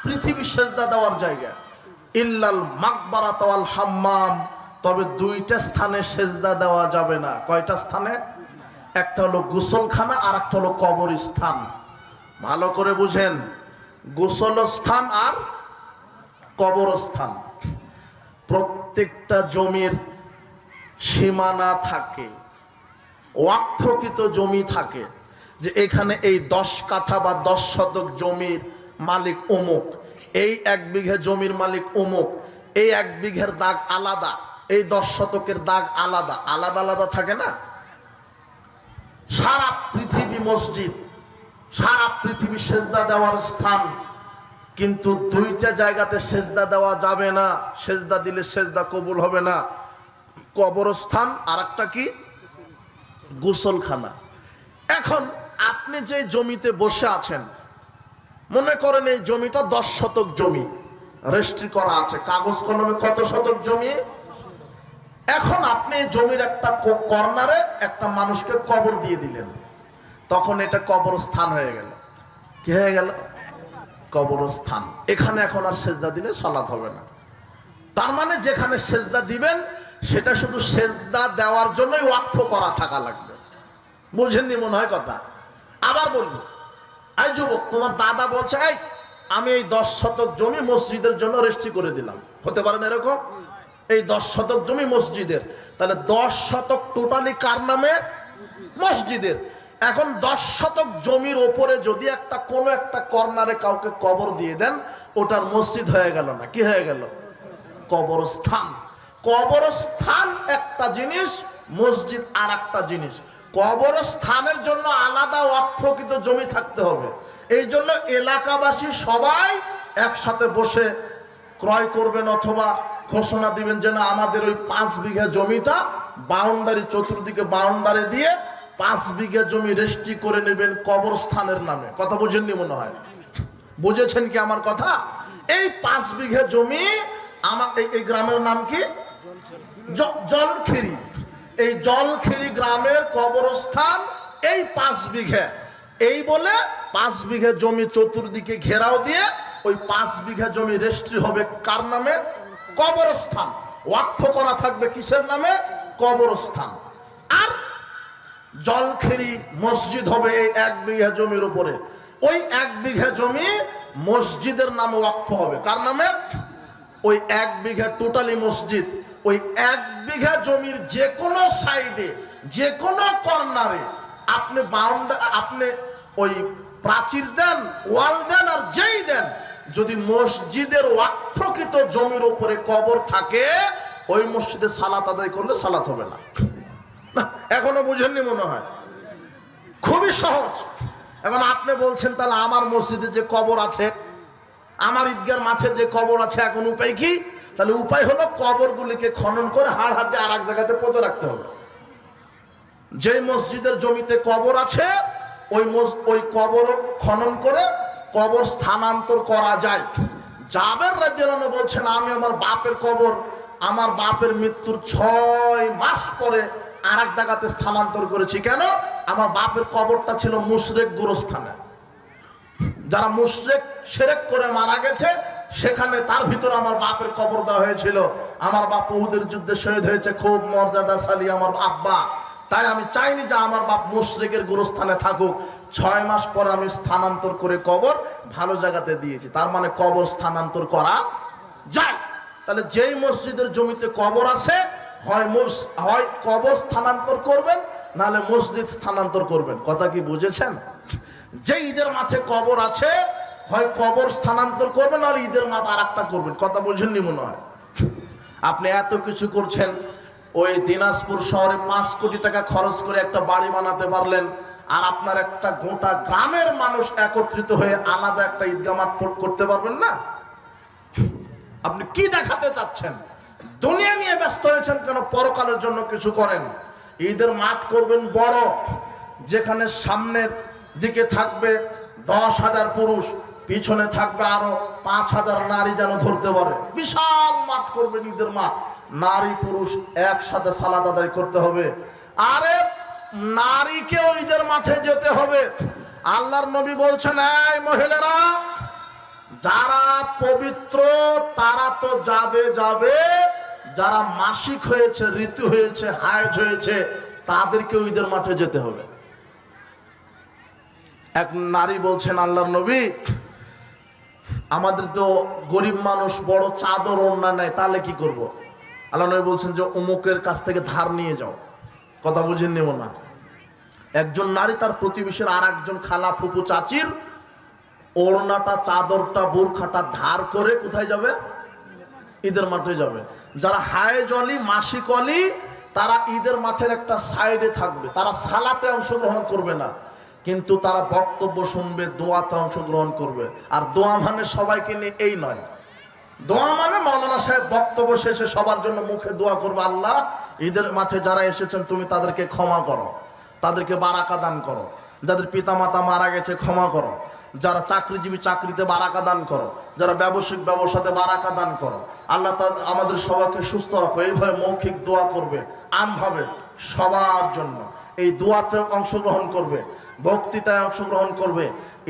পৃথিবী সেজদা দেওয়ার জায়গা। ইল্লাল মাকবারাত ওয়াল হাম্মাম, তবে দুইটা স্থানে সেজদা দেওয়া যাবে না। কয়টা স্থানে? একটা হলো গোসলখানা আর একটা হলো কবরস্থান। ভালো করে বুঝেন, গোসলস্থান আর কবরস্থান। প্রত্যেকটা জমির সীমানা থাকে, ওয়াকফকৃত জমি থাকে, যে এখানে এই 10 কাঠা বা 10 শতক জমির মালিক অমুক, এই 1 বিঘা জমির মালিক অমুক, এই 1 বিঘের দাগ আলাদা, এই 10 শতকের দাগ আলাদা, আলাদা আলাদা থাকে না? সারা পৃথিবী মসজিদ, সারা পৃথিবী সেজদা দেওয়ার স্থান, কিন্তু দুইটা জায়গাতে সেজদা দেওয়া যাবে না। সেজদা দিলে সেজদা কবুল হবে না। কবরস্থান আর একটা কি? গোসলখানা। এখন আপনি যে জমিতে বসে আছেন, মনে করেন এই জমিটা 10 শতক জমি, রেজিস্ট্রি করা আছে কাগজ কলমে কত শতক জমি। এখন আপনি জমির একটা কর্নারে একটা মানুষকে কবর দিয়ে দিলেন, তখন এটা কবরস্থান হয়ে গেল। কি হয়ে গেল? কবরস্থান। এখানে এখন আর সেজদা দিলে সালাত হবে না। তার মানে যেখানে সেজদা দিবেন সেটা শুধু সেজদা দেওয়ার জন্যই ওয়াকফ করা থাকা লাগবে। বুঝেননি মনে হয় কথা। আবার বলবো, এই যুবক, তোমার দাদা বলছে এই আমি এই 10 শতক জমি মসজিদের জন্য রেজিস্ট্রি করে দিলাম। হতে পারে না এরকম? এই 10 শতক জমি মসজিদের, তাহলে 10 শতক টোটালি কার নামে? মসজিদের। এখন 10 শতক জমির ওপরে যদি একটা কোনো একটা কর্নারে কাউকে কবর দিয়ে দেন, ওটার মসজিদ হয়ে গেল না? কি হয়ে গেল? কবরস্থান। কবরস্থান একটা জিনিস, মসজিদ আর একটা জিনিস। কবরস্থানের জন্য আলাদা ওয়াকফকৃত জমি থাকতে হবে। এই জন্য এলাকাবাসী সবাই একসাথে বসে ক্রয় করবেন অথবা ঘোষণা দিবেন যে না, আমাদের ওই 5 বিঘা জমিটা বাউন্ডারি, চতুর্দিকে বাউন্ডারি দিয়ে 5 বিঘা জমি রেজিস্ট্রি করে নেবেন কবরস্থানের নামে। কথা বুঝেননি মনে হয়? বুঝেছেন কি আমার কথা? এই 5 বিঘা জমি আমার এই গ্রামের নাম কি? জলখিরি। এই জলখিরি গ্রামের কবরস্থান এই 5 বিঘা। এই বলে 5 বিঘা জমি চতুর্দিকে ঘেরাও দিয়ে ওই 5 বিঘা জমি রেজিস্ট্রি হবে কার নামে? কবরস্থান। ওয়াকফ করা থাকবে কিসের নামে? কবরস্থান। আর জলখিরি মসজিদ হবে এই 1 বিঘা জমির উপরে। ওই 1 বিঘা জমি মসজিদের নামে ওয়াকফ হবে। কার নামে? ওই 1 বিঘা টোটালি মসজিদ, ওই 1 বিঘা জমির যে কোনো সাইডে, যে কোনো কর্নারে আপনি আপনি ওই প্রাচীর দেন, ওয়াল দেন, আর যেই দেন, যদি মসজিদের ওয়াকফকৃত জমির উপরে কবর থাকে, ওই মসজিদে সালাত আদায় করলে সালাত হবে না। এখনো বুঝেননি মনে হয়? খুবই সহজ। এখন আপনি বলছেন তাহলে আমার মসজিদে যে কবর আছে, আমার ঈদগার মাঠে যে কবর আছে, এখন উপায় কি? তাহলে উপায় হলো কবরগুলিকে খনন করে হাড় হাড়ে আর এক জায়গাতে পুঁতে রাখতে হবে। যে মসজিদের জমিতে কবর আছে ওই কবর খনন করে কবর স্থানান্তর করা যায়। জাবের রাদিয়াল্লাহু আনহু বলছেন, আমি আমার বাপের কবর আমার বাপের মৃত্যুর 6 মাস পরে আর এক জায়গাতে স্থানান্তর করেছি। কেন? আমার বাপের কবরটা ছিল মুশরিক গোরস্থানে, যারা মুশরিক শিরক করে মারা গেছে সেখানে, তার ভিতরে আমার বাপের কবর দেওয়া হয়েছিল। আমার বাপ উহুদের যুদ্ধে শহীদ হয়েছে, খুব মর্যাদাশালী আমার আব্বা, তাই আমি চাইনি যে আমার বাপ মুশরিকের গোরস্থানে থাকুক। 6 মাস পর আমি স্থানান্তর করে কবর ভালো জায়গাতে দিয়েছি। তার মানে কবর স্থানান্তর করা যায়। তাহলে যেই মসজিদের জমিতে কবর আছে, হয় কবর স্থানান্তর করবেন, নাহলে মসজিদ স্থানান্তর করবেন। কথা কি বুঝেছেন? যে ঈদের মাঠে কবর আছে, হয় কবর স্থানান্তর করবেন, নাহলে ঈদের মাঠ আর একটা করবেন। কথা বুঝেননি মনে হয়? আপনি এত কিছু করছেন, ওই দিনাজপুর শহরে 5 কোটি টাকা খরচ করে একটা বাড়ি বানাতে পারলেন, আর আপনার একটা গোটা গ্রামের মানুষ একত্রিত হয়ে আলাদা একটা ঈদগাহ মাঠ করতে পারবেন না? আপনি কি দেখাতে চাচ্ছেন? দুনিয়া নিয়ে ব্যস্ত হয়েছেন কেন? পরকালের জন্য কিছু করেন। ঈদের মাঠ করবেন বড়, যেখানে সামনের দিকে থাকবে 10,000 পুরুষ, পিছনে থাকবে আরো 5,000 নারী যেন ধরতে পারে। বিশাল মাঠ করবেন ঈদের মাঠ, নারী পুরুষ একসাথে সালাত আদায় করতে হবে। আরে নারীকেও ঈদের মাঠে যেতে হবে। আল্লাহর নবী বলছেন, এই মহিলারা, যারা পবিত্র তারা তো যাবে, যারা মাসিক হয়েছে, ঋতু হয়েছে, হায়েজ হয়েছে, তাদেরকে ঈদের মাঠে যেতে হবে। এক নারী বলছেন, আল্লাহর নবী, আমাদের তো গরিব মানুষ, বড় চাদর ওড়না নেয়, তাহলে কি করব? আল্লাহ নবী বলছেন যে অমুকের কাছ থেকে ধার নিয়ে যাও। কথা বুঝেন নেব না? একজন নারী তার প্রতিবেশীর আর একজন খালা, ফুপু, চাচির ওড়নাটা, চাদরটা, বোরখাটা ধার করে কোথায় যাবে? ঈদের মাঠে যাবে। যারা হায়েজ অলি, মাসিক অলি, তারা ঈদের মাঠের একটা সাইডে থাকবে, তারা সালাতে অংশগ্রহণ করবে না, কিন্তু তারা বক্তব্য শুনবে, দোয়াতে অংশগ্রহণ করবে। আর দোয়া মানে সবাইকে নিয়ে এই নয়। দোয়া মানে মাওলানা সাহেব বক্তব্য শেষে সবার জন্য মুখে দোয়া করবে, আল্লাহ ঈদের মাঠে যারা এসেছেন তুমি তাদেরকে ক্ষমা করো, তাদেরকে বারাকা দান করো, যাদের পিতা মাতা মারা গেছে ক্ষমা করো, যারা চাকরিজীবী চাকরিতে বারাকা দান করো, যারা ব্যবসায়িক ব্যবসাতে বারাকা দান করো, আল্লাহ আমাদের সবাইকে সুস্থ রাখো। এইভাবে মৌখিক দোয়া করবে আমভাবে সবার জন্য। এই দোয়াতে অংশগ্রহণ করবে, বক্তৃতায় অংশগ্রহণ করবে।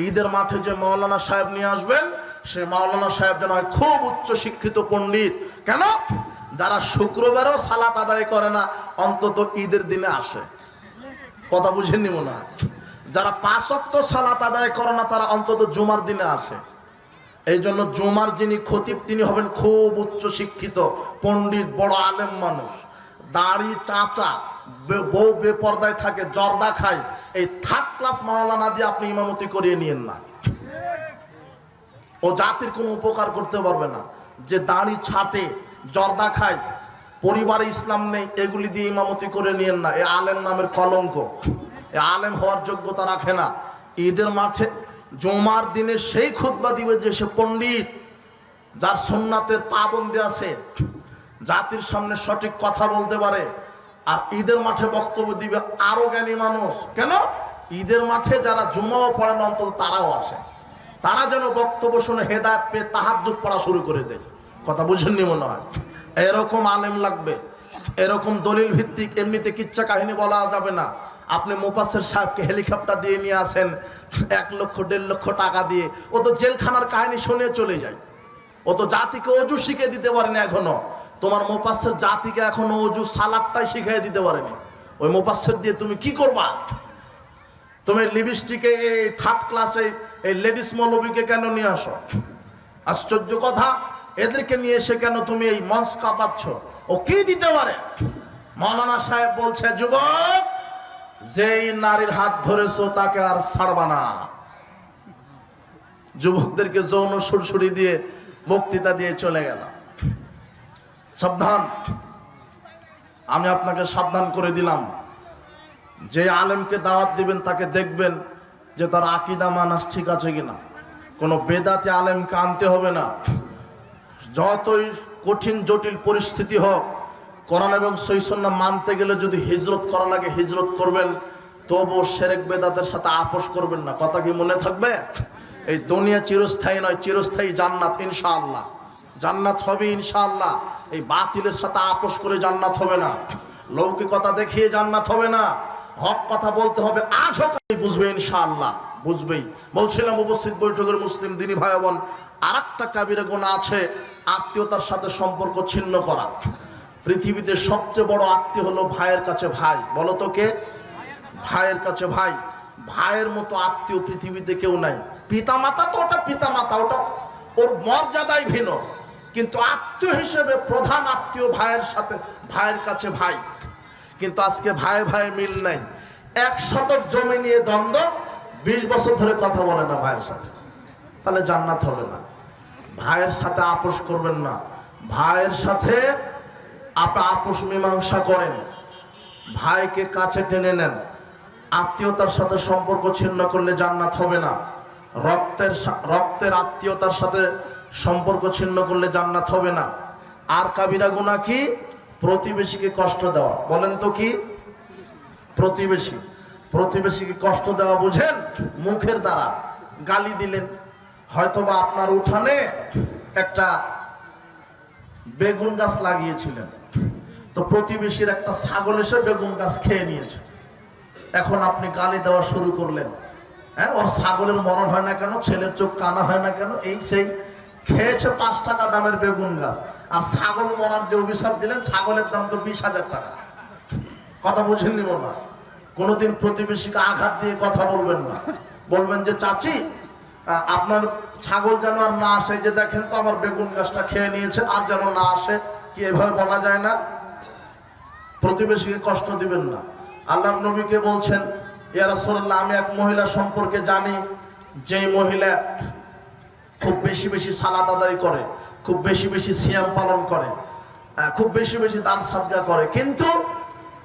ঈদের মাঠে যে মাওলানা সাহেব নিয়ে আসবেন, সে মাওলানা সাহেব যেন হয় খুব উচ্চ শিক্ষিত পণ্ডিত। কেন? যারা শুক্রবারও সালাত আদায় করে না, অন্তত ঈদের দিনে আসে। কথা বুঝেননি মনে হয়? যারা 5 ওয়াক্ত সালাত আদায় করে না, তারা অন্তত জুমার দিনে আসে। এই জন্য জুমার যিনি খতিব, তিনি হবেন খুব উচ্চ শিক্ষিত পণ্ডিত, বড় আলেম মানুষ। দাড়ি চাচা, বউ বেপর্দায় থাকে, জর্দা খায়, এই 3rd ক্লাস মাওলানা দিয়ে আপনি ইমামতি করিয়ে নিয়েন না। ও জাতির কোনো উপকার করতে পারবে না। যে দাড়ি ছাটে, জর্দা খায়, পরিবারে ইসলাম নেই, এগুলি দিয়ে ইমামতি করে নিয়েন না। এ আলেম নামের কলঙ্ক, এ আলেম হওয়ার যোগ্যতা রাখে না। ঈদের মাঠে জুমার দিনে সেই খুতবা দিবে যে সে পণ্ডিত, যার সুন্নাতের পাবন্দি আছে, জাতির সামনে সঠিক কথা বলতে পারে। আর ঈদের মাঠে বক্তব্য দিবে আরো জ্ঞানী মানুষ। কেন? ঈদের মাঠে যারা জুমাও পড়েন অন্তত তারাও আসে, তারা যেন বক্তব্য শুনে হেদায়েত পেয়ে তাহাজ্জুদ পড়া শুরু করে দেয়। কথা বুঝেননি মনে হয়? এরকম আলেম লাগবে, এরকম দলিল ভিত্তিক। এমনিতে কিচ্ছা কাহিনী বলা যাবে না। আপনি মুফাসসির সাহেবকে হেলিকপ্টার দিয়ে নিয়ে আসেন 1 লক্ষ 1.5 লক্ষ টাকা দিয়ে, ও তো জেলখানার কাহিনী শুনে চলে যায়। ও তো জাতিকে অজু শিখিয়ে দিতে পারেনি এখনো। তোমার মুফাসসির জাতিকে এখনো অজু সালাদটাই শিখিয়ে দিতে পারেনি। ওই মুফাসসির দিয়ে তুমি কি করবা? তুমি লিপস্টিকে এই 3rd ক্লাসে এই লেডিস মৌলবীকে কেন নিয়ে আসো? আশ্চর্য কথা। এদেরকে নিয়ে এসে কেন তুমি এই মঞ্চ কাঁপাচ্ছ? ও কি দিতে পারে? মৌলানা সাহেব বলছে, যুবক, যেই নারীর হাত ধরেছো তাকে আর ছাড়বা না। যুবকদেরকে যৌন সুরসুরি দিয়ে বক্তৃতা দিয়ে চলে গেল। সাবধান, আমি আপনাকে সাবধান করে দিলাম, যে আলেমকে দাওয়াত দিবেন তাকে দেখবেন যে তার আকীদা মানাস ঠিক আছে কিনা। কোনো বেদাতে আলেমকে আনতে হবে না। যতই কঠিন জটিল পরিস্থিতি হোক, কোরআন এবং সহিহ সুন্নাহ মানতে গেলে যদি হিজরত করা লাগে হিজরত করবেন, তবু শিরক বেদাতের সাথে আপোষ করবেন না। কথা কি মনে থাকবে? এই দুনিয়া চিরস্থায়ী নয়, চিরস্থায়ী জান্নাত ইনশাআল্লাহ। জান্নাত হবে ইনশাআল্লাহ। এই বাতিলের সাথে আপোষ করে জান্নাত হবে না, লৌকিকতা দেখিয়ে জান্নাত হবে না। হক কথা বলতে হবে, আজ হোক বুঝবে ইনশাআল্লাহ, বুঝবেই। বলছিলাম উপস্থিত বৈঠকের মুসলিম দিনী ভাই বোন, আর একটা কাবিরা গুনাহ আছে, আত্মীয়তার সাথে সম্পর্ক ছিন্ন করা। পৃথিবীতে সবচেয়ে বড় আত্মীয় হলো ভাইয়ের কাছে ভাই। বলো তো কে? ভাইয়ের কাছে ভাই। ভাইয়ের মতো আত্মীয় পৃথিবীতে কেউ নাই। পিতামাতা তো ওটা পিতামাতা, ওটা ওর মর্যাদাই ভিন্ন, কিন্তু আত্মীয় হিসেবে প্রধান আত্মীয় ভাইয়ের সাথে, ভাইয়ের কাছে ভাই। কিন্তু আজকে ভাই ভাই মিল নাই। 1 শতক জমি নিয়ে দ্বন্দ্ব, 20 বছর ধরে কথা বলে না ভাইয়ের সাথে, তাহলে জান্নাত হবে না। ভাইয়ের সাথে আপোষ করবেন না। ভাইয়ের সাথে আপোষ মীমাংসা করেন, ভাইকে কাছে টেনে নেন। আত্মীয়তার সাথে সম্পর্ক ছিন্ন করলে জান্নাত হবে না। রক্তের আত্মীয়তার সাথে সম্পর্ক ছিন্ন করলে জান্নাত হবে না। আর কাবিরা গুনাহ কি? প্রতিবেশীকে কষ্ট দেওয়া। বলেন তো কি? প্রতিবেশীকে কষ্ট দেওয়া বুঝেন? মুখের দ্বারা গালি দিলেন, হয়তোবা আপনার উঠানে একটা বেগুন গাছ লাগিয়েছিলেন, তো প্রতিবেশীর একটা ছাগল এসে বেগুন গাছ খেয়ে নিয়েছে। এখন আপনি গালি দেওয়া শুরু করলেন, হ্যাঁ, ওর ছাগলের মরণ হয় না কেন, ছেলের চোখ কানা হয় না কেন, এই সেই। খেয়েছে 5 টাকা দামের বেগুন গাছ, আর ছাগল মরার যে অভিশাপ দিলেন, ছাগলের দাম তো 20,000 টাকা। কথা বুঝেননি বলা? কোনোদিন প্রতিবেশীকে আঘাত দিয়ে কথা বলবেন না। বলবেন যে, চাচি, আপনার ছাগল যেন আর না আসে, যে দেখেন তো আমার বেগুন গাছটা খেয়ে নিয়েছে, আর যেন না আসে। কি এভাবে বলা যায় না? প্রতিবেশীকে কষ্ট দিবেন না। আল্লাহর নবীকে বলছেন, ইয়া রাসূলুল্লাহ, আমি এক মহিলা সম্পর্কে জানি, যেই মহিলা খুব বেশি বেশি সালাত আদায় করে, খুব বেশি বেশি সিয়াম পালন করে, খুব বেশি বেশি দান সাদকা করে, কিন্তু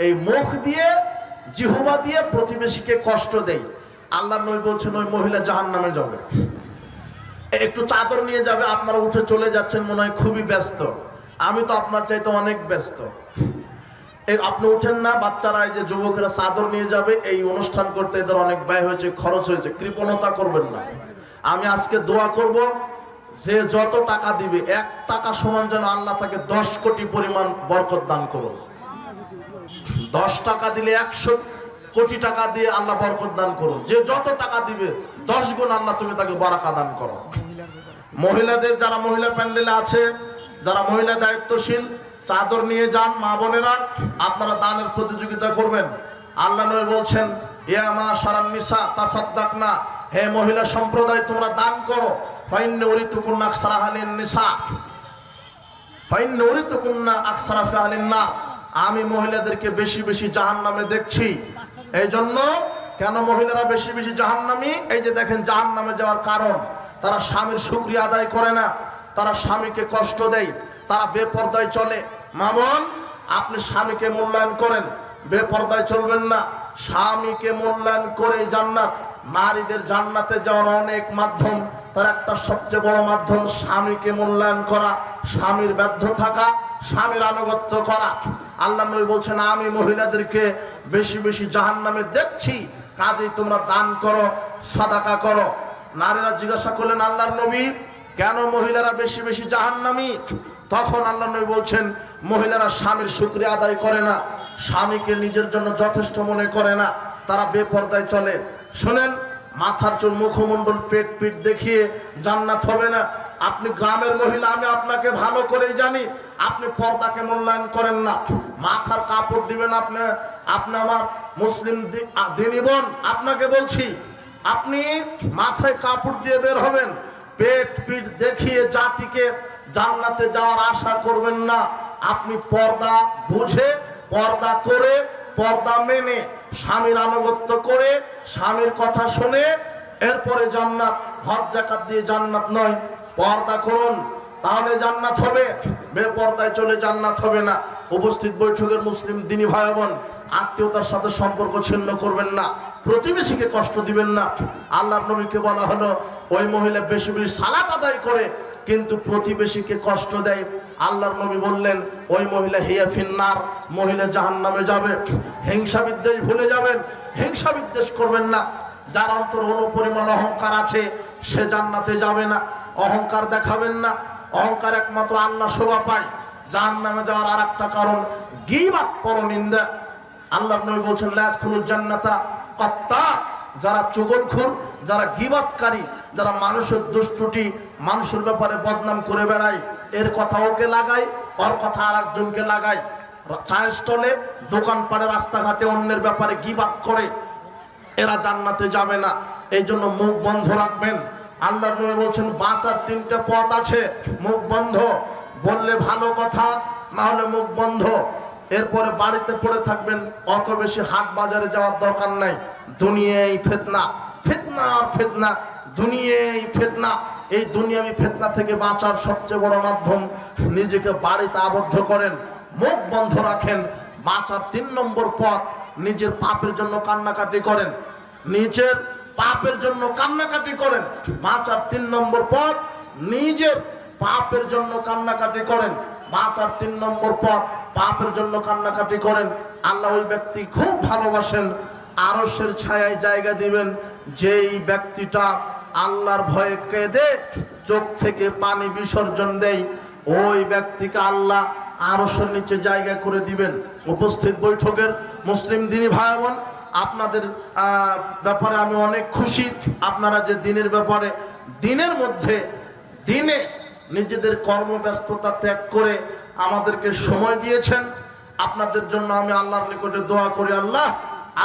এই মুখ দিয়ে, জিহ্বা দিয়ে প্রতিবেশীকে কষ্ট দেয়। আল্লাহর নবী বলছেন, ওই মহিলা জাহান্নামে যাবে। একটু চাদর নিয়ে যাবে, আপনারা উঠে চলে যাচ্ছেন, মনে হয় খুবই ব্যস্ত। আমি তো আপনার চাইতে অনেক ব্যস্ত। আপনি উঠেন না, বাচ্চারা, এই যে যুবকেরা চাদর নিয়ে যাবে, এই অনুষ্ঠান করতে এদের অনেক ব্যয় হয়েছে, খরচ হয়েছে। কৃপণতা করবেন না। আমি আজকে দোয়া করব, যে যত টাকা দিবে, 1 টাকা সমান যেন আল্লাহ তাকে 10 কোটি পরিমাণ বরকত দান করুন। 10 টাকা দিলে 100 কোটি টাকা দিয়ে আল্লাহ বরকত দান করুন। যে যত টাকা দিবে 10 গুণ আল্লাহ তুমি তাকে বারাকা দান করো। মহিলাদের, যারা মহিলা প্যান্ডেলে আছে, যারা মহিলা দায়িত্বশীল, চাদর নিয়ে যান। মা বোনেরা, আপনারা দানের প্রতিযোগিতা করবেন। আল্লাহ নবী বলছেন, ইয়া মাশারান নিসা তাসাদদাকনা, হে মহিলা সম্প্রদায়, তোমরা দান করো। ফাইন্না উরিতুকুন্না আকসারা আহলিন নিসা, ফাইন্না উরিতুকুন্না আকসারা ফি আহলিন নার, আমি মহিলাদেরকে বেশি বেশি জাহান্নামে দেখছি। এই জন্য কেন মহিলারা বেশি বেশি জাহান্নামী? এই যে দেখেন, জাহান্নামে যাওয়ার কারণ, তারা স্বামীর শুকরিয়া আদায় করে না, তারা স্বামীকে কষ্ট দেয়, তারা বেপরদায় চলে। মা বোন, আপনি স্বামীকে মূল্যায়ন করেন, বেপরদায় চলবেন না। স্বামীকে মূল্যায়ন করে জান্নাত। নারীদের জান্নাতে যাওয়ার অনেক মাধ্যম, তার একটা সবচেয়ে বড় মাধ্যম স্বামীকে মূল্যায়ন করা, স্বামীর বাধ্য থাকা, স্বামীর আনুগত্য করা। আল্লাহ নবী বলছেন, আমি মহিলাদেরকে বেশি বেশি জাহান্নামে দেখছি, কাজেই তোমরা দান করো, সাদাকা করো। নারীরা জিজ্ঞাসা করলেন, আল্লাহর নবী, কেন মহিলারা বেশি বেশি জাহান্নামী? তখন আল্লাহ নবী বলছেন, মহিলারা স্বামীর শুকরিয়া আদায় করে না, স্বামীকে নিজের জন্য যথেষ্ট মনে করে না, তারা বেপরদায় চলে। শোনেন, মাথার চুল, মুখমণ্ডল, পেট পিঠ দেখিয়ে জান্নাত হবে না। আপনি গ্রামের মহিলা, আমি আপনাকে ভালো করেই জানি, আপনি পর্দাকে মূল্যায়ন করেন না। মাথার কাপড় দিবেন আপনি, আমার মুসলিম দিনী বোন, আপনাকে বলছি, আপনি মাথায় কাপড় দিয়ে বের হবেন। পেট পিঠ দেখিয়ে জাতিকে জান্নাতে যাওয়ার আশা করবেন না। আপনি পর্দা বুঝে, পর্দা করে, পর্দা মেনে, স্বামীর আনুগত্য করে, স্বামীর কথা শুনে এরপরে জান্নাত। হজ যাকাত দিয়ে জান্নাত নয়, পর্দা করুন তাহলে জান্নাত হবে, বেপর্দায় চলে জান্নাত হবে না। উপস্থিত বৈঠকের মুসলিম দিনী ভাই বোন, আত্মীয়তার সাথে সম্পর্ক ছিন্ন করবেন না, প্রতিবেশীকে কষ্ট দিবেন না। আল্লাহর নবীকে বলা হলো ওই মহিলা বেশি বেশি সালাত আদায় করে কিন্তু প্রতিবেশীকে কষ্ট দেয়। আল্লাহর নবী বললেন ওই মহিলা হিয়া ফিন্নার, মহিলা জাহান্নামে যাবে। হিংসা বিদ্বেষ ভুলে যাবেন, হিংসা বিদ্বেষ করবেন না। যার অন্তর অনুপরিমাণ অহংকার আছে সে জান্নাতে যাবে না। অহংকার দেখাবেন না, অহংকার একমাত্র আল্লাহ শোভা পায়। জাহান্নামে যাওয়ার আর একটা কারণ গীবাত, পরনিন্দা। আল্লাহর নবী বলছেন লা ইয়াদখুলুল জান্নাতা কাত্তাত, যারা চুগলখোর, যারা গীবাতকারী, যারা মানুষের দুষ্টুটি, মানুষের ব্যাপারে বদনাম করে বেড়ায়, এর কথা ওকে লাগায়, ওর কথা আর একজনকে লাগায়, চায়ের স্টলে, দোকানপাটে, রাস্তাঘাটে অন্যের ব্যাপারে গীবাত করে, এরা জান্নাতে যাবে না। এই জন্য মুখ বন্ধ রাখবেন। আল্লাহর নবী বলছেন বাঁচার তিনটা পথ আছে, মুখ বন্ধ, বললে ভালো কথা, না হলে মুখ বন্ধ। এরপরে বাড়িতে পড়ে থাকবেন, অত বেশি হাট বাজারে যাওয়ার দরকার নাই। দুনিয়ায় ফিতনা, ফিতনা আর ফিতনা, দুনিয়ায় ফিতনা। এই দুনিয়াবি ফিতনা থেকে বাঁচার সবচেয়ে বড় মাধ্যম নিজেকে বাড়িতে আবদ্ধ করেন, মুখ বন্ধ রাখেন। বাঁচার 3 নম্বর পথ, নিজের পাপের জন্য কান্নাকাটি করেন, নিজের পাপের জন্য কান্নাকাটি করেন। বাঁচার 3 নম্বর পথ, নিজের পাপের জন্য কান্নাকাটি করেন। বাঁচার 3 নম্বর পথ, পাপের জন্য কান্নাকাটি করেন। আল্লাহ ওই ব্যক্তি খুব ভালোবাসেন, আরশের ছায়ায় জায়গা দিবেন যেই ব্যক্তিটা আল্লাহর ভয়ে কেঁদে চোখ থেকে পানি বিসর্জন দেয়, ওই ব্যক্তিকে আল্লাহ আরশের নিচে জায়গা করে দিবেন। উপস্থিত বৈঠকের মুসলিম দিনী ভাই বোন, আপনাদের ব্যাপারে আমি অনেক খুশি। আপনারা যে দিনের ব্যাপারে, দিনের মধ্যে, দিনে নিজেদের কর্মব্যস্ততা ত্যাগ করে আমাদেরকে সময় দিয়েছেন। আপনাদের জন্য আমি আল্লাহর নিকটে দোয়া করি, আল্লাহ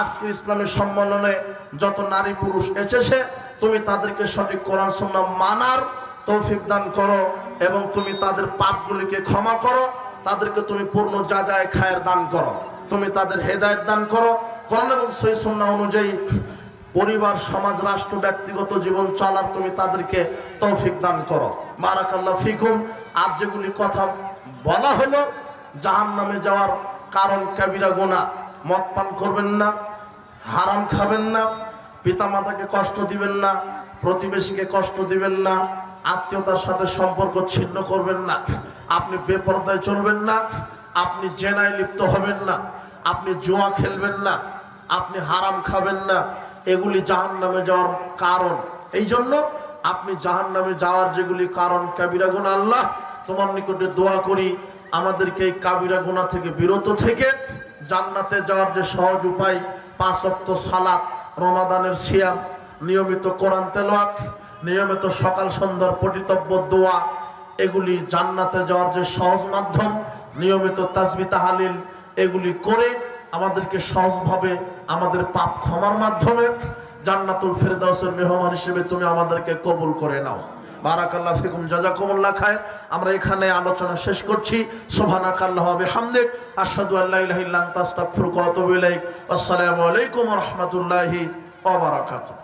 আজকে ইসলামী সম্মেলনে যত নারী পুরুষ এসেছে, তুমি তাদেরকে সঠিক কোরআন সুন্নাহ মানার তৌফিক দান করো এবং তুমি তাদের পাপগুলিকে ক্ষমা করো, তাদেরকে তুমি পূর্ণ যাজায় খায়ের দান করো, তুমি তাদের হেদায়েত দান করো। কোরআন এবং সহিহ সুন্নাহ অনুযায়ী পরিবার, সমাজ, রাষ্ট্র, ব্যক্তিগত জীবন চলার তুমি তাদেরকে তৌফিক দান করো। বারাকাল্লাহ ফিকুম। আর যেগুলি কথা বলা হলো, জাহান্নামে যাওয়ার কারণ কাবিরা গুনাহ। মদ পান করবেন না, হারাম খাবেন না, পিতামাতাকে কষ্ট দিবেন না, প্রতিবেশীকে কষ্ট দিবেন না, আত্মীয়তার সাথে সম্পর্ক ছিন্ন করবেন না, আপনি বেপরদায় চলবেন না, আপনি জেনায় লিপ্ত হবেন না, আপনি জুয়া খেলবেন না, আপনি হারাম খাবেন না। এগুলি জাহান্নামে যাওয়ার কারণ। এই জন্য আপনি জাহান্নামে যাওয়ার যেগুলি কারণ কাবিরা গুনাহ, আল্লাহ তোমার নিকটে দোয়া করি আমাদেরকে এই কাবিরা গুনাহ থেকে বিরত থেকে জান্নাতে যাওয়ার যে সহজ উপায়, 5 ওয়াক্ত সালাত, রমাদানের সিয়াম, নিয়মিত কোরআন তেলাওয়াত, নিয়মিত সকাল সন্ধ্যার পঠিতব্য দোয়া, এগুলি জান্নাতে যাওয়ার যে সহজ মাধ্যম। নিয়মিত তাসবিহ তাহলিল এগুলি করে আমাদেরকে সহজভাবে আমাদের পাপ ক্ষমার মাধ্যমে জান্নাতুল ফেরদাউসের মেহমান হিসেবে তুমি আমাদেরকে কবুল করে নাও। বারাকাল্লাহ ফিকুম, জাযাকুমুল্লাহ খায়র। আমরা এখানে আলোচনা শেষ করছি। সুবহানাকাল্লাহু ওয়া বিহামদিক, আশহাদু আল্লা ইলাহা ইল্লা আনতা আস্তাগফিরুকা ওয়া আতুবু ইলাইক। আসসালামু আলাইকুম ওয়া রাহমাতুল্লাহি ওয়া বারাকাতুহু।